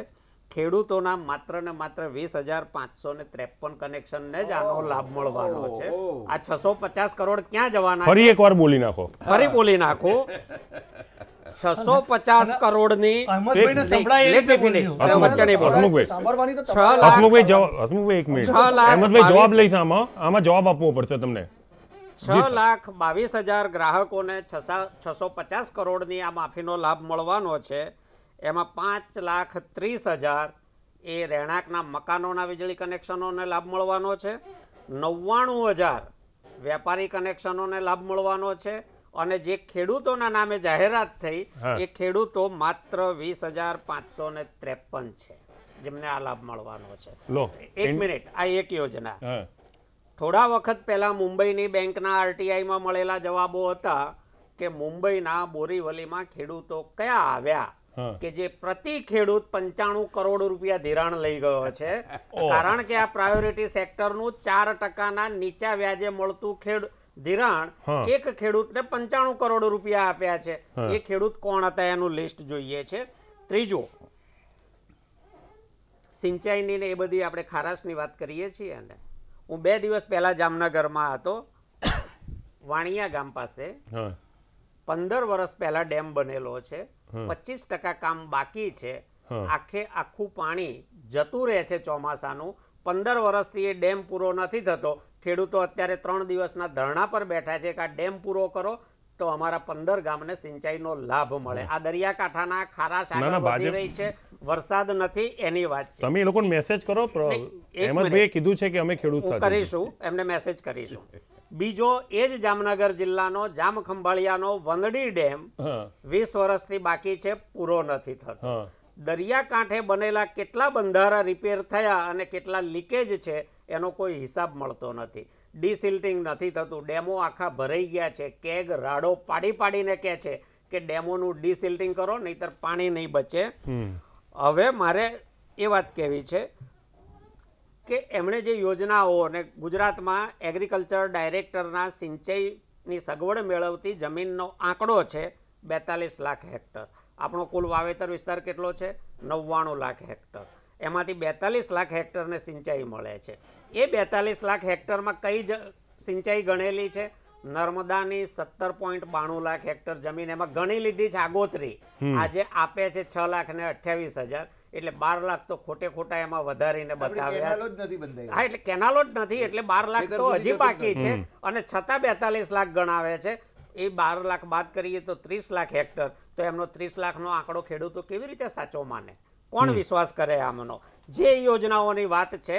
E: ખેડૂતોના માત્ર ને માત્ર 20,553 કનેક્શનને જ આનો લાભ મળવાનો છે. આ 650 કરોડ ક્યાં જવાના?
A: ફરી એકવાર બોલી નાખો.
E: ફરી બોલી નાખો. 650 કરોડની
G: અહેમદભાઈને સંભળાય એ રીતે બોલ્યો.
F: સાંભળવાની તો
A: હસમુખભાઈ એક મિનિટ. અહેમદભાઈ જવાબ લઈશ. આમાં જવાબ આપવો પડશે તમને.
E: 6,22,000 ગ્રાહકોને 650 કરોડની આ માફીનો લાભ મળવાનો છે. એમાં 5,30,000 એ રહેણાંકના મકાનોના વીજળી કનેક્શનોને લાભ મળવાનો છે. 99,000 વેપારી કનેક્શનોને લાભ મળવાનો છે. અને જે ખેડૂતોના નામે જાહેરાત થઈ એ ખેડૂતો માત્ર 20,553 છે જેમને આ લાભ મળવાનો છે. એક મિનિટ, આ એક યોજના. થોડા વખત પહેલા મુંબઈની બેંકના આરટીઆઈમાં મળેલા જવાબો હતા કે મુંબઈના બોરીવલીમાં ખેડૂતો કયા આવ્યા કે જે પ્રતિ ખેડૂત 95 કરોડ રૂપિયા ધિરાણ લઈ ગયો છે. કારણ કે આ પ્રાયોરિટી સેક્ટરનું 4% નીચા વ્યાજે મળતું ધિરાણ એક ખેડૂતને 95 કરોડ રૂપિયા આપ્યા છે. એ ખેડૂત કોણ હતા એનું લિસ્ટ જોઈએ છે. ત્રીજું, સિંચાઈની ને એ બધી આપણે ખારાશની વાત કરીએ છીએ ને. હું 2 દિવસ પહેલા જામનગરમાં હતો. વાણિયા ગામ પાસે 15 વર્ષ પહેલા ડેમ બનેલો છે, 25% કામ બાકી છે, આખું પાણી જતું રહે છે ચોમાસાનું, 15 વર્ષથી એ ડેમ પૂરો નથી થતો. ખેડૂતો અત્યારે 3 દિવસના ધરણા પર બેઠા છે કે આ ડેમ પૂરો કરો તો અમારા 15 ગામને સિંચાઈનો લાભ મળે. આ દરિયાકાંઠાના ખારાશ આગળ વધી રહી છે, વરસાદ નથી એની વાત છે.
A: તમે એ લોકોને મેસેજ કરો. અહેમદભાઈએ કીધું છે કે અમે ખેડૂત સાથે
E: કરીશું, એમને મેસેજ કરીશું. બીજો એ જ જામનગર જિલ્લાનો જામખંભાળિયાનો વંદડી ડેમ 20 વર્ષથી બાકી છે, પૂરો નથી થતો. દરિયાકાંઠે બનેલા કેટલા બંધારા રિપેર થયા અને કેટલા લીકેજ છે એનો કોઈ હિસાબ મળતો નથી. ડિસિલ્ટિંગ નથી થતું, ડેમો આખા ભરાઈ ગયા છે. કેગ રાડો પાડીને કહે છે કે ડેમોનું ડિસિલ્ટિંગ કરો નહીતર પાણી નહીં બચે. હવે મારે એ વાત કહેવી છે કે એમણે જે યોજનાઓ અને ગુજરાતમાં એગ્રીકલ્ચર ડાયરેક્ટરના સિંચાઈની સગવડ મેળવતી જમીનનો આંકડો છે 42 લાખ હેક્ટર. આપણો કુલ વાવેતર વિસ્તાર કેટલો છે? 99 લાખ હેક્ટર. એમાંથી 42 લાખ હેક્ટરને સિંચાઈ મળે છે. એ 42 લાખ હેક્ટરમાં કઈ સિંચાઈ ગણેલી છે? નર્મદાની 17.92 લાખ હેક્ટર જમીન એમાં ગણી લીધી છે આગોતરી. આજે આપે છે 6,28,000, એટલે 12 લાખ તો ખોટા એમાં વધારીને બતાવ્યા. હા, એટલે કેનાલો જ નથી, એટલે 12 લાખ તો હજી બાકી છે અને છતાં 42 લાખ ગણાવે છે. એ 12 લાખ બાદ કરીએ તો 30 લાખ હેક્ટર. તો એમનો 30 લાખનો આંકડો ખેડૂતો કેવી રીતે સાચો માને? કોણ વિશ્વાસ કરે આમનો? જે યોજનાઓની વાત છે,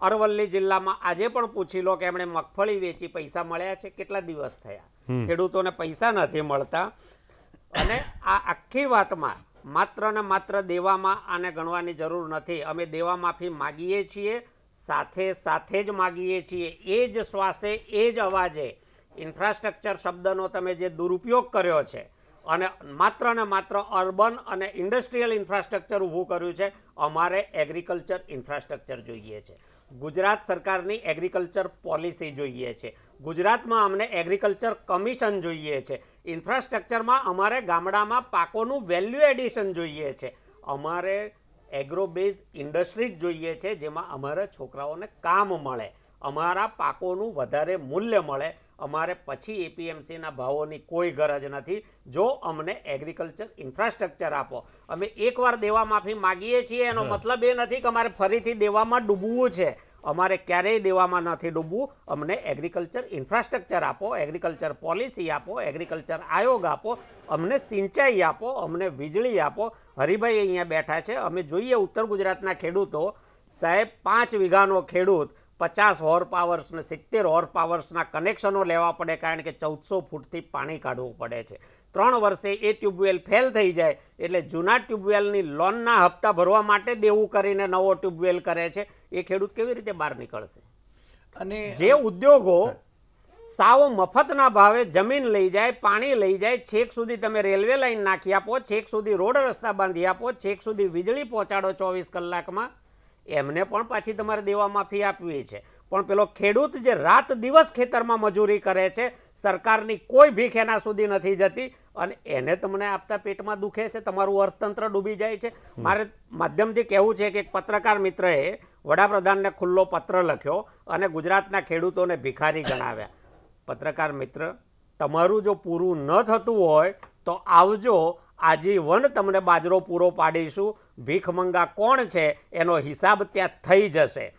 E: અરવલ્લી જિલ્લામાં આજે પણ પૂછી લો કે એમણે મગફળી વેચી પૈસા મળ્યા છે? કેટલા દિવસ થયા? ખેડૂતોને પૈસા નથી મળતા. અને આ આખી વાતમાં માત્ર ને માત્ર દેવામાં આને ગણવાની જરૂર નથી. અમે દેવા માફી માગીએ છીએ, સાથે જ માગીએ છીએ. એ જ શ્વાસે, એ જ અવાજે ઇન્ફ્રાસ્ટ્રક્ચર શબ્દનો તમે જે દુરુપયોગ કર્યો છે અને માત્ર ને માત્ર અર્બન અને ઇન્ડસ્ટ્રીયલ ઇન્ફ્રાસ્ટ્રક્ચર ઊભું કર્યું છે. અમારે એગ્રીકલ્ચર ઇન્ફ્રાસ્ટ્રક્ચર જોઈએ છે. ગુજરાત સરકારની એગ્રીકલ્ચર પોલિસી જોઈએ છે. ગુજરાતમાં અમને એગ્રીકલ્ચર કમિશન જોઈએ છે. ઇન્ફ્રાસ્ટ્રક્ચરમાં અમારે ગામડામાં પાકોનું વેલ્યુ એડિશન જોઈએ છે. અમારે એગ્રોબેઝ ઇન્ડસ્ટ્રીઝ જોઈએ છે જેમાં અમારા છોકરાઓને કામ મળે, અમારા પાકોનું વધારે મૂલ્ય મળે. અમારે પછી એપીએમસીના ભાવોની કોઈ ગરજ નથી. જો અમને એગ્રીકલ્ચર ઇન્ફ્રાસ્ટ્રક્ચર આપો. અમે એકવાર દેવા માફી માગીએ છીએ એનો મતલબ એ નથી કે અમારે ફરીથી દેવામાં ડૂબવું છે. અમારે ક્યારેય દેવામાં નથી ડૂબવું. અમને એગ્રીકલ્ચર ઇન્ફ્રાસ્ટ્રક્ચર આપો, એગ્રીકલ્ચર પોલિસી આપો, એગ્રીકલ્ચર આયોગ આપો, અમને સિંચાઈ આપો, અમને વીજળી આપો. હરિભાઈ અહીંયા બેઠા છે. અમે જોઈએ ઉત્તર ગુજરાતના ખેડૂતો, સાહેબ 5 વીઘાનો ખેડૂત 50 હોર્સ પાવર્સ ને 70 હોર્સ પાવર્સના કનેક્શનો લેવા પડે, કારણ કે 1400 ફૂટથી પાણી કાઢવું પડે છે. 3 વર્ષે એ ટ્યુબવેલ ફેલ થઈ જાય એટલે જૂના ટ્યુબવેલની લોનના હપ્તા ભરવા માટે દેવું કરીને નવો ટ્યુબવેલ કરે છે. એ ખેડૂત કેવી રીતે બહાર નીકળશે? અને જે ઉદ્યોગો સાવ મફતના ભાવે જમીન લઈ જાય, પાણી લઈ જાય, છેક સુધી તમે રેલવે લાઈન નાખી આપો, છેક સુધી રોડ રસ્તા બાંધી આપો, છેક સુધી વીજળી પહોંચાડો 24 કલાકમાં, એમને પણ પાછી તમારે દેવા માફી આપવી છે. પણ પેલો ખેડૂત જે રાત દિવસ ખેતરમાં મજૂરી કરે છે, સરકારની કોઈ ભીખ એના સુધી નથી જતી અને એને તમને આપતા પેટમાં દુખે છે. તમારું અર્થતંત્ર ડૂબી જાય છે. મારે માધ્યમથી કહેવું છે કે એક પત્રકાર મિત્રએ વડાપ્રધાનને ખુલ્લો પત્ર લખ્યો અને ગુજરાતના ખેડૂતોને ભિખારી ગણાવ્યા. પત્રકાર મિત્ર, તમારું જો પૂરું ન થતું હોય તો આવજો, આજીવન તમને બાજરો પૂરો પાડીશું. ભીખમંગા કોણ છે એનો હિસાબ ત્યાં થઈ જશે.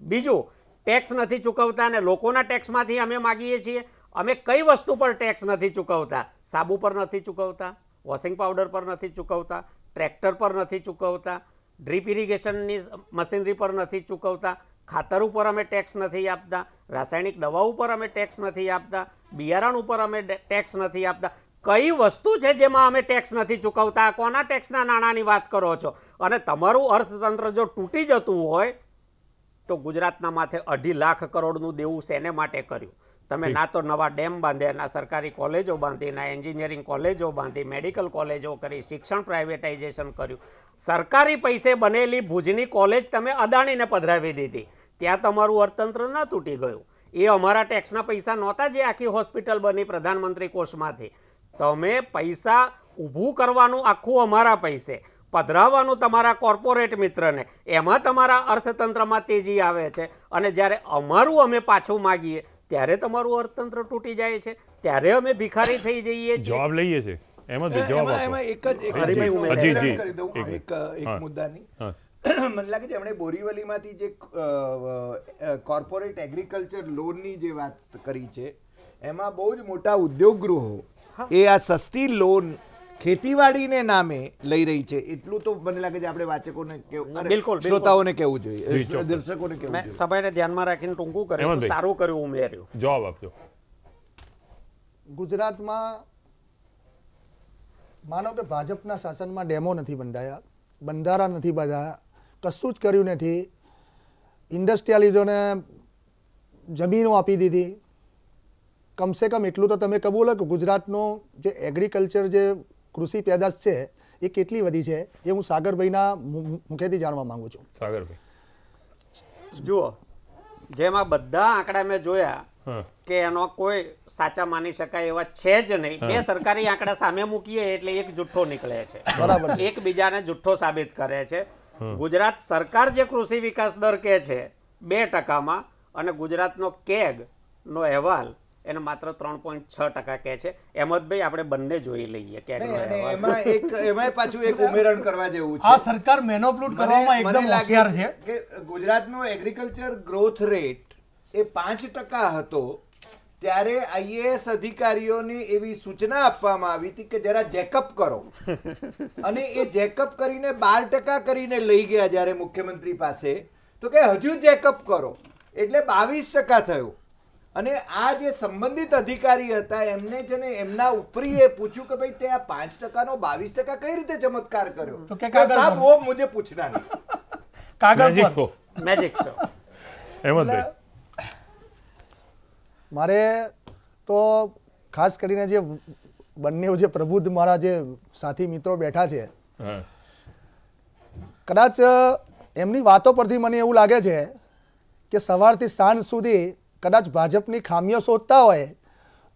E: બીજું, ટેક્સ નથી ચૂકવતા અને લોકોના ટેક્સમાંથી અમે માગીએ છીએ. અમે કઈ વસ્તુ પર ટેક્સ નથી ચૂકવતા? સાબુ પર નથી ચૂકવતા, વોશિંગ પાવડર પર નથી ચૂકવતા, ટ્રેક્ટર પર નથી ચૂકવતા, ડ્રીપ ઇરિગેશનની મશીનરી પર નથી ચૂકવતા, ખાતર ઉપર અમે ટેક્સ નથી આપતા, રાસાયણિક દવા ઉપર અમે ટેક્સ નથી આપતા, બિયારણ ઉપર અમે ટેક્સ નથી આપતા. કઈ વસ્તુ છે જેમાં અમે ટેક્સ નથી ચૂકવતા? કોના ટેક્સના નાણાંની વાત કરો છો? અને તમારું અર્થતંત્ર જો તૂટી જતું હોય તો ગુજરાતના માથે 2.5 લાખ કરોડનું દેવું શેને માટે કર્યું? તમે ના તો નવા ડેમ બાંધ્યા, ના સરકારી કોલેજો બાંધી, ના એન્જિનિયરિંગ કોલેજો બાંધી, મેડિકલ કોલેજો કરી, શિક્ષણ પ્રાઇવેટાઇઝેશન કર્યું. સરકારી પૈસે બનેલી ભુજની કોલેજ તમે અદાણીને પધરાવી દીધી. ત્યાં તમારું અર્થતંત્ર ન તૂટી ગયું. એ અમારા ટેક્સના પૈસા નહોતા જે આખી હોસ્પિટલ બની પ્રધાનમંત્રી કોષમાંથી. તમે પૈસા ઊભું કરવાનું આખું અમારા પૈસે, પધરાવવાનું તમારા કોર્પોરેટ મિત્રને, એમાં તમારા અર્થતંત્રમાં તેજી આવે છે. અને જ્યારે અમારું અમે પાછું માગીએ ત્યારે તમારું અર્થતંત્ર તૂટી જાય છે. ત્યારે અમે ભિખારી થઈ જઈએ છીએ.
A: જવાબ લઈએ છે એમાં જવાબ આપો.
D: એમાં એક જ
A: જી, જી.
D: કરી દઉં એક મુદ્દાની. મને લાગે છે એમણે બોરીવલીમાંથી જે કોર્પોરેટ એગ્રીકલ્ચર લોનની જે વાત કરી છે એમાં બહુ જ મોટા ઉદ્યોગ ગૃહો એ આ સસ્તી લોન ખેતીવાડીને નામે લઈ રહી છે. એટલું તો મને લાગે છે આપણે વાચકોને
E: બિલકુલ
D: શ્રોતાઓને કહેવું જોઈએ, દર્શકોને કહેવું
E: મેં
D: જોઈએ.
E: સભાને ધ્યાનમાં રાખીને ટૂંકું કર્યું, સારું કર્યું ઉમેર્યું.
A: જવાબ આપજો.
F: ગુજરાતમાં માનો કે ભાજપના શાસનમાં ડેમો નથી બંધાયા, બંધારા નથી બંધાયા, કશું જ કર્યું નથી. ઇન્ડસ્ટ્રીયાલિસ્ટોને જમીનો આપી દીધી. કમસે કમ એટલું તો તમે કબૂલો કે ગુજરાતનો જે એગ્રીકલ્ચર જે કૃષિ પેદાશ છે એ કેટલી વધી છે એ હું સાગરભાઈના મુખેથી જાણવા માંગુ છું.
A: સાગરભાઈ
E: જુઓ, જેમાં બધા આંકડા મેં જોયા કે એનો કોઈ સાચા માની શકાય એવા છે જ નહીં. બે સરકારી આંકડા સામે મૂકીએ એટલે એક જુઠ્ઠો નીકળે છે,
F: બરાબર.
E: એકબીજાને જુઠ્ઠો સાબિત કરે છે. ગુજરાત સરકાર જે કૃષિ વિકાસ દર કહે છે 2%માં અને ગુજરાતનો કેગ નો અહેવાલ એને માત્ર 3.6% કહે છે. અહેમદભાઈ આપણે બંને જોઈ લઈએ કે
D: એમાં પાછું એક ઉમેરણ કરવા જેવું છે.
G: આ સરકાર મેનોપ્લુટ કરવામાં એકદમ હોશિયાર છે
D: કે ગુજરાતનો એગ્રીકલ્ચર ગ્રોથ રેટ એ 5% હતો ત્યારે આઈએએસ અધિકારીઓને એવી સૂચના આપવામાં આવી હતી કે જરા જેકઅપ કરો અને એ જેકઅપ કરીને 12% કરીને લઈ ગયા જ્યારે મુખ્યમંત્રી પાસે, તો કે હજુ જેકઅપ કરો એટલે 22% થયું. અને આ જે સંબંધિત અધિકારી હતા એમને છે ને એમના ઉપરી એ પૂછ્યું કે ભાઈ તે આ 5% નો 22% કઈ રીતે ચમત્કાર કર્યો?
G: તો કે કાગળ
D: સાહેબ વો મુझे પૂછના નહીં.
G: કાગળ
A: મેજિક
G: પર
A: શો.
E: Magic show.
A: અહેમદભાઈ
F: મારે તો ખાસ કરીને જે બંને જે પ્રબુદ્ધ મારા જે સાથી મિત્રો બેઠા છે, કદાચ એમની વાતો પરથી મને એવું લાગે છે કે સવારથી સાંજ સુધી કદાચ ભાજપની ખામીઓ શોધતા હોય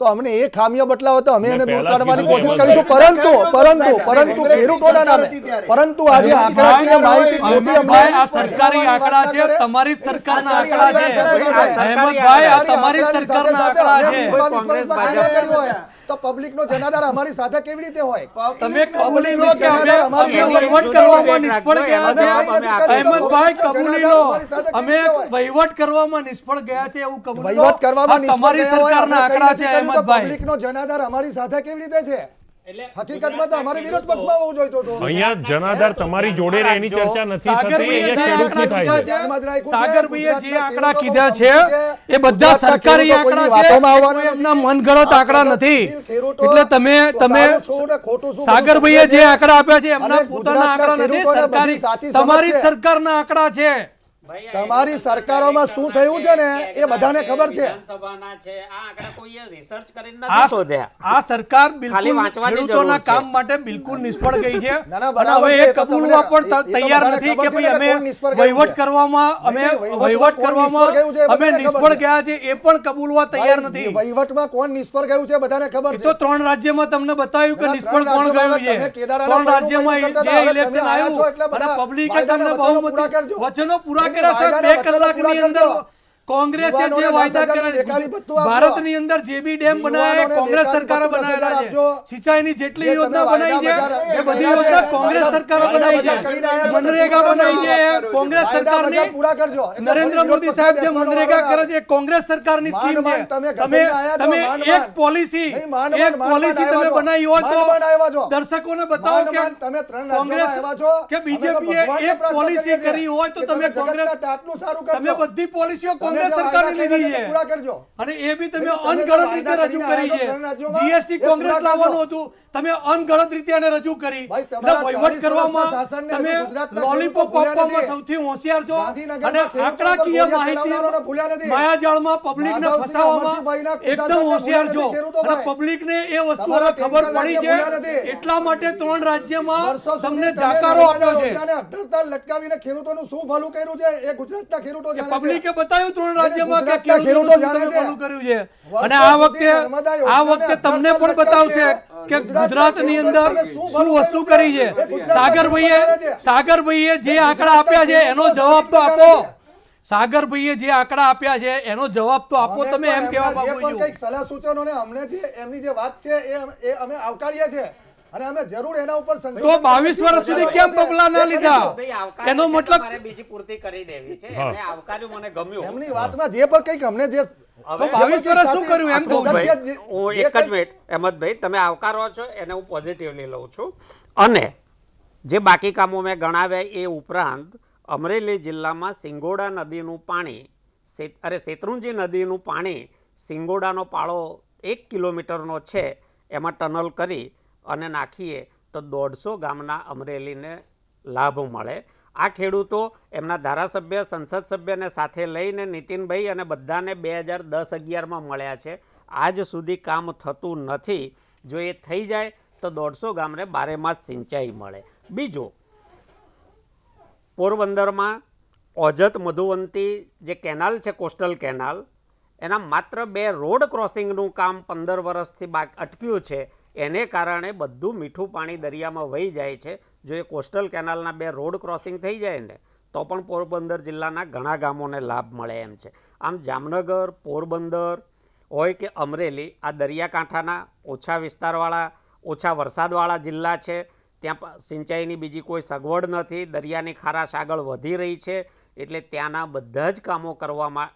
F: તો અમને એ ખામીઓ બદલાવો તો અમે એને દૂર કરવાની કોશિશ કરીશું. પરંતુ ખેડૂતોના નામે, પરંતુ આજે આંકડાકીય માહિતી ખોટી અમને
G: આ સરકારી આંકડા છે, તમારી જ સરકારના આંકડા છે. અહેમદભાઈ, આ તમારી જ સરકારના આંકડા છે.
F: તો પબ્લિકનો જનાધાર અમારી સાથે કેવી રીતે હોય?
G: તમે કબૂલી લો કે અમે વહીવટ કરવામાં નિષ્ફળ ગયા છે. અહેમદભાઈ, કબૂલી લો અમે વહીવટ કરવામાં નિષ્ફળ ગયા છે એવું કબૂલી લો.
F: વહીવટ કરવામાં
G: તમારી સરકારના આંકડા છે અહેમદભાઈ.
F: પબ્લિકનો જનાધાર અમારી સાથે કેવી રીતે છે? હકીકતમાં તો અમારે વિરોધ પક્ષમાં હોવું જોઈતો હતો.
A: અહીંયા જનાધાર તમારી જોડે રહે એની ચર્ચા નથી થતી, અહીંયા ખેડૂતની થાય છે.
G: સાગરભાઈએ જે આંકડા કીધા છે એ બધા સરકારી આંકડા છે, એમના મનગઢંત આંકડા નથી. એટલે તમે સાગરભાઈએ જે આંકડા આપ્યા છે એમના પોતાના આંકડા નથી, સરકારી તમારી સરકારના આંકડા છે.
F: તમારી સરકારોમાં શું થયું છે ને એ બધાને ખબર છે.
G: આ સરકાર બિલકુલ ખેડૂતોના કામ માટે બિલકુલ નિષ્ફળ ગઈ છે અને હવે એ કબૂલવા પણ તૈયાર નથી કે ભાઈ અમે વહીવટ કરવામાં અમે નિષ્ફળ ગયા છે, એ પણ કબૂલવા તૈયાર નથી.
F: વહીવટમાં કોણ નિષ્ફળ ગયું છે બધાને ખબર છે.
G: તો 3 રાજ્યમાં તમને બતાવ્યું કે નિષ્ફળ કોણ ગયું છે. 3 રાજ્યમાં જે ઇલેક્શન આવ્યું અને પબ્લિકે તમને બહુમતી વચનો પૂરા કર્યા છે. 2 કલાકની અંદર કોંગ્રેસે જે વાયદા કર્યા, ભારતની અંદર જે બી ડેમ બનાવ્યા કોંગ્રેસ સરકારે બનાવેલા છે. સિંચાઈની જેટલી યોજના બનાવી છે એ બધી યોજના કોંગ્રેસ સરકારે બનાવી છે. મનરેગા બનાવી છે કોંગ્રેસ સરકારની. નરેન્દ્ર મોદી સાહેબ જે મનરેગા કરે છે કોંગ્રેસ સરકારની સ્કીમ છે. તમે એક પોલિસી તમે બનાવી હોય તો દર્શકોને બતાવો કે કોંગ્રેસ કે બીજેપીએ એક પોલિસી કરી હોય તો તમે કોંગ્રેસ તમે બધી પોલિસીઓ કોંગ્રેસ સરકારની લીધી છે અને એ બી તમે અનગણત રીતે રજૂ કરી છે. જીએસટી કોંગ્રેસ લાવવાનું હતું, તમે અનગણત રીતે એને રજૂ કરી. વહીવટ કરવામાં તમે લોલીપોપ આપવામાં સૌથી હોશિયાર છો અને આંકડાકીય માહિતી માયાજાળમાં પબ્લિકને ફસાવવામાં એકદમ હોશિયાર છો અને પબ્લિકને એ વસ્તુ હવે ખબર પડી છે. એટલા માટે 3 રાજ્યમાં તમને જાકારો આપ્યો છે.
F: લટકાવીને ખેડૂતોનું શું ભલું કર્યું છે એ ગુજરાતના ખેડૂતો જાણે છે.
G: પબ્લિકે બતાવ્યું 3 રાજ્યમાં કે ખેડૂતો જાણે છે ભલું કર્યું છે અને આ વખતે તમને પણ બતાવશે કે ગુજરાતની અંદર શું વસ્તુ કરી છે. સાગરભાઈએ જે આંકડા આપ્યા છે એનો જવાબ તો આપો સાગરભાઈએ જે આંકડા આપ્યા છે એનો જવાબ તો આપો તમે, એમ કહેવા
F: જે
G: માંગુ
F: પણ
G: છું.
F: કંઈક સલાહ સૂચનો ને અમને જે એમની જે વાત છે એ અમે આવકારીએ છીએ અને અમે જરૂર એના ઉપર
G: તો 22 વર્ષ સુધી કેમ પગલાં ના લીધા?
E: ભાઈ આવકારે
G: એનો
E: છે તો
G: મતલબ
E: મારે બીજી પૂર્તિ કરી દેવી છે. એમને આવકાર્યું, મને ગમ્યું.
F: એમની વાતમાં જે પણ કંઈક અમને જે
G: તો 22 વર્ષ શું કર્યું એમ કહું.
E: ભાઈ, હું એક જ મિનિટ, અહેમદભાઈ, તમે આવકારો છો એને હું પોઝિટિવલી લઉં છું. અને જે બાકી કામો મેં ગણાવ્યા એ ઉપરાંત અમરેલી જિલ્લામાં સિંગોડા નદીનું પાણી, શેત્રુંજી નદીનું પાણી સિંગોડાનો પાળો 1 કિલોમીટરનો છે, એમાં ટનલ કરી અને નાખીએ તો 150 ગામના અમરેલીને લાભ મળે. આ ખેડૂતો એમના ધારાસભ્ય, સંસદ સભ્યને સાથે લઈને નીતિનભાઈ અને બધાને 2010-11માં મળ્યા છે. આજ સુધી કામ થતું નથી. જો એ થઈ જાય તો 150 ગામને 12 માસ સિંચાઈ મળે. બીજું, પોરબંદરમાં ઓજત મધુવંતી જે કેનાલ છે, કોસ્ટલ કેનાલ, એના માત્ર 2 રોડ ક્રોસિંગનું કામ 15 વર્ષથી અટક્યું છે. એને કારણે બધું મીઠું પાણી દરિયામાં વહી જાય છે. જો એ કોસ્ટલ કેનાલના 2 રોડ ક્રોસિંગ થઈ જાય ને તો પણ પોરબંદર જિલ્લાના ઘણા ગામોને લાભ મળે એમ છે. આમ જામનગર, પોરબંદર હોય કે અમરેલી, આ દરિયાકાંઠાના ઓછા વિસ્તારવાળા, ઓછા વરસાદવાળા જિલ્લા છે. ત્યાં સિંચાઈની બીજી કોઈ સગવડ નથી. દરિયાની ખારાશ આગળ વધી રહી છે. એટલે ત્યાંના બધા જ કામો કરવામાં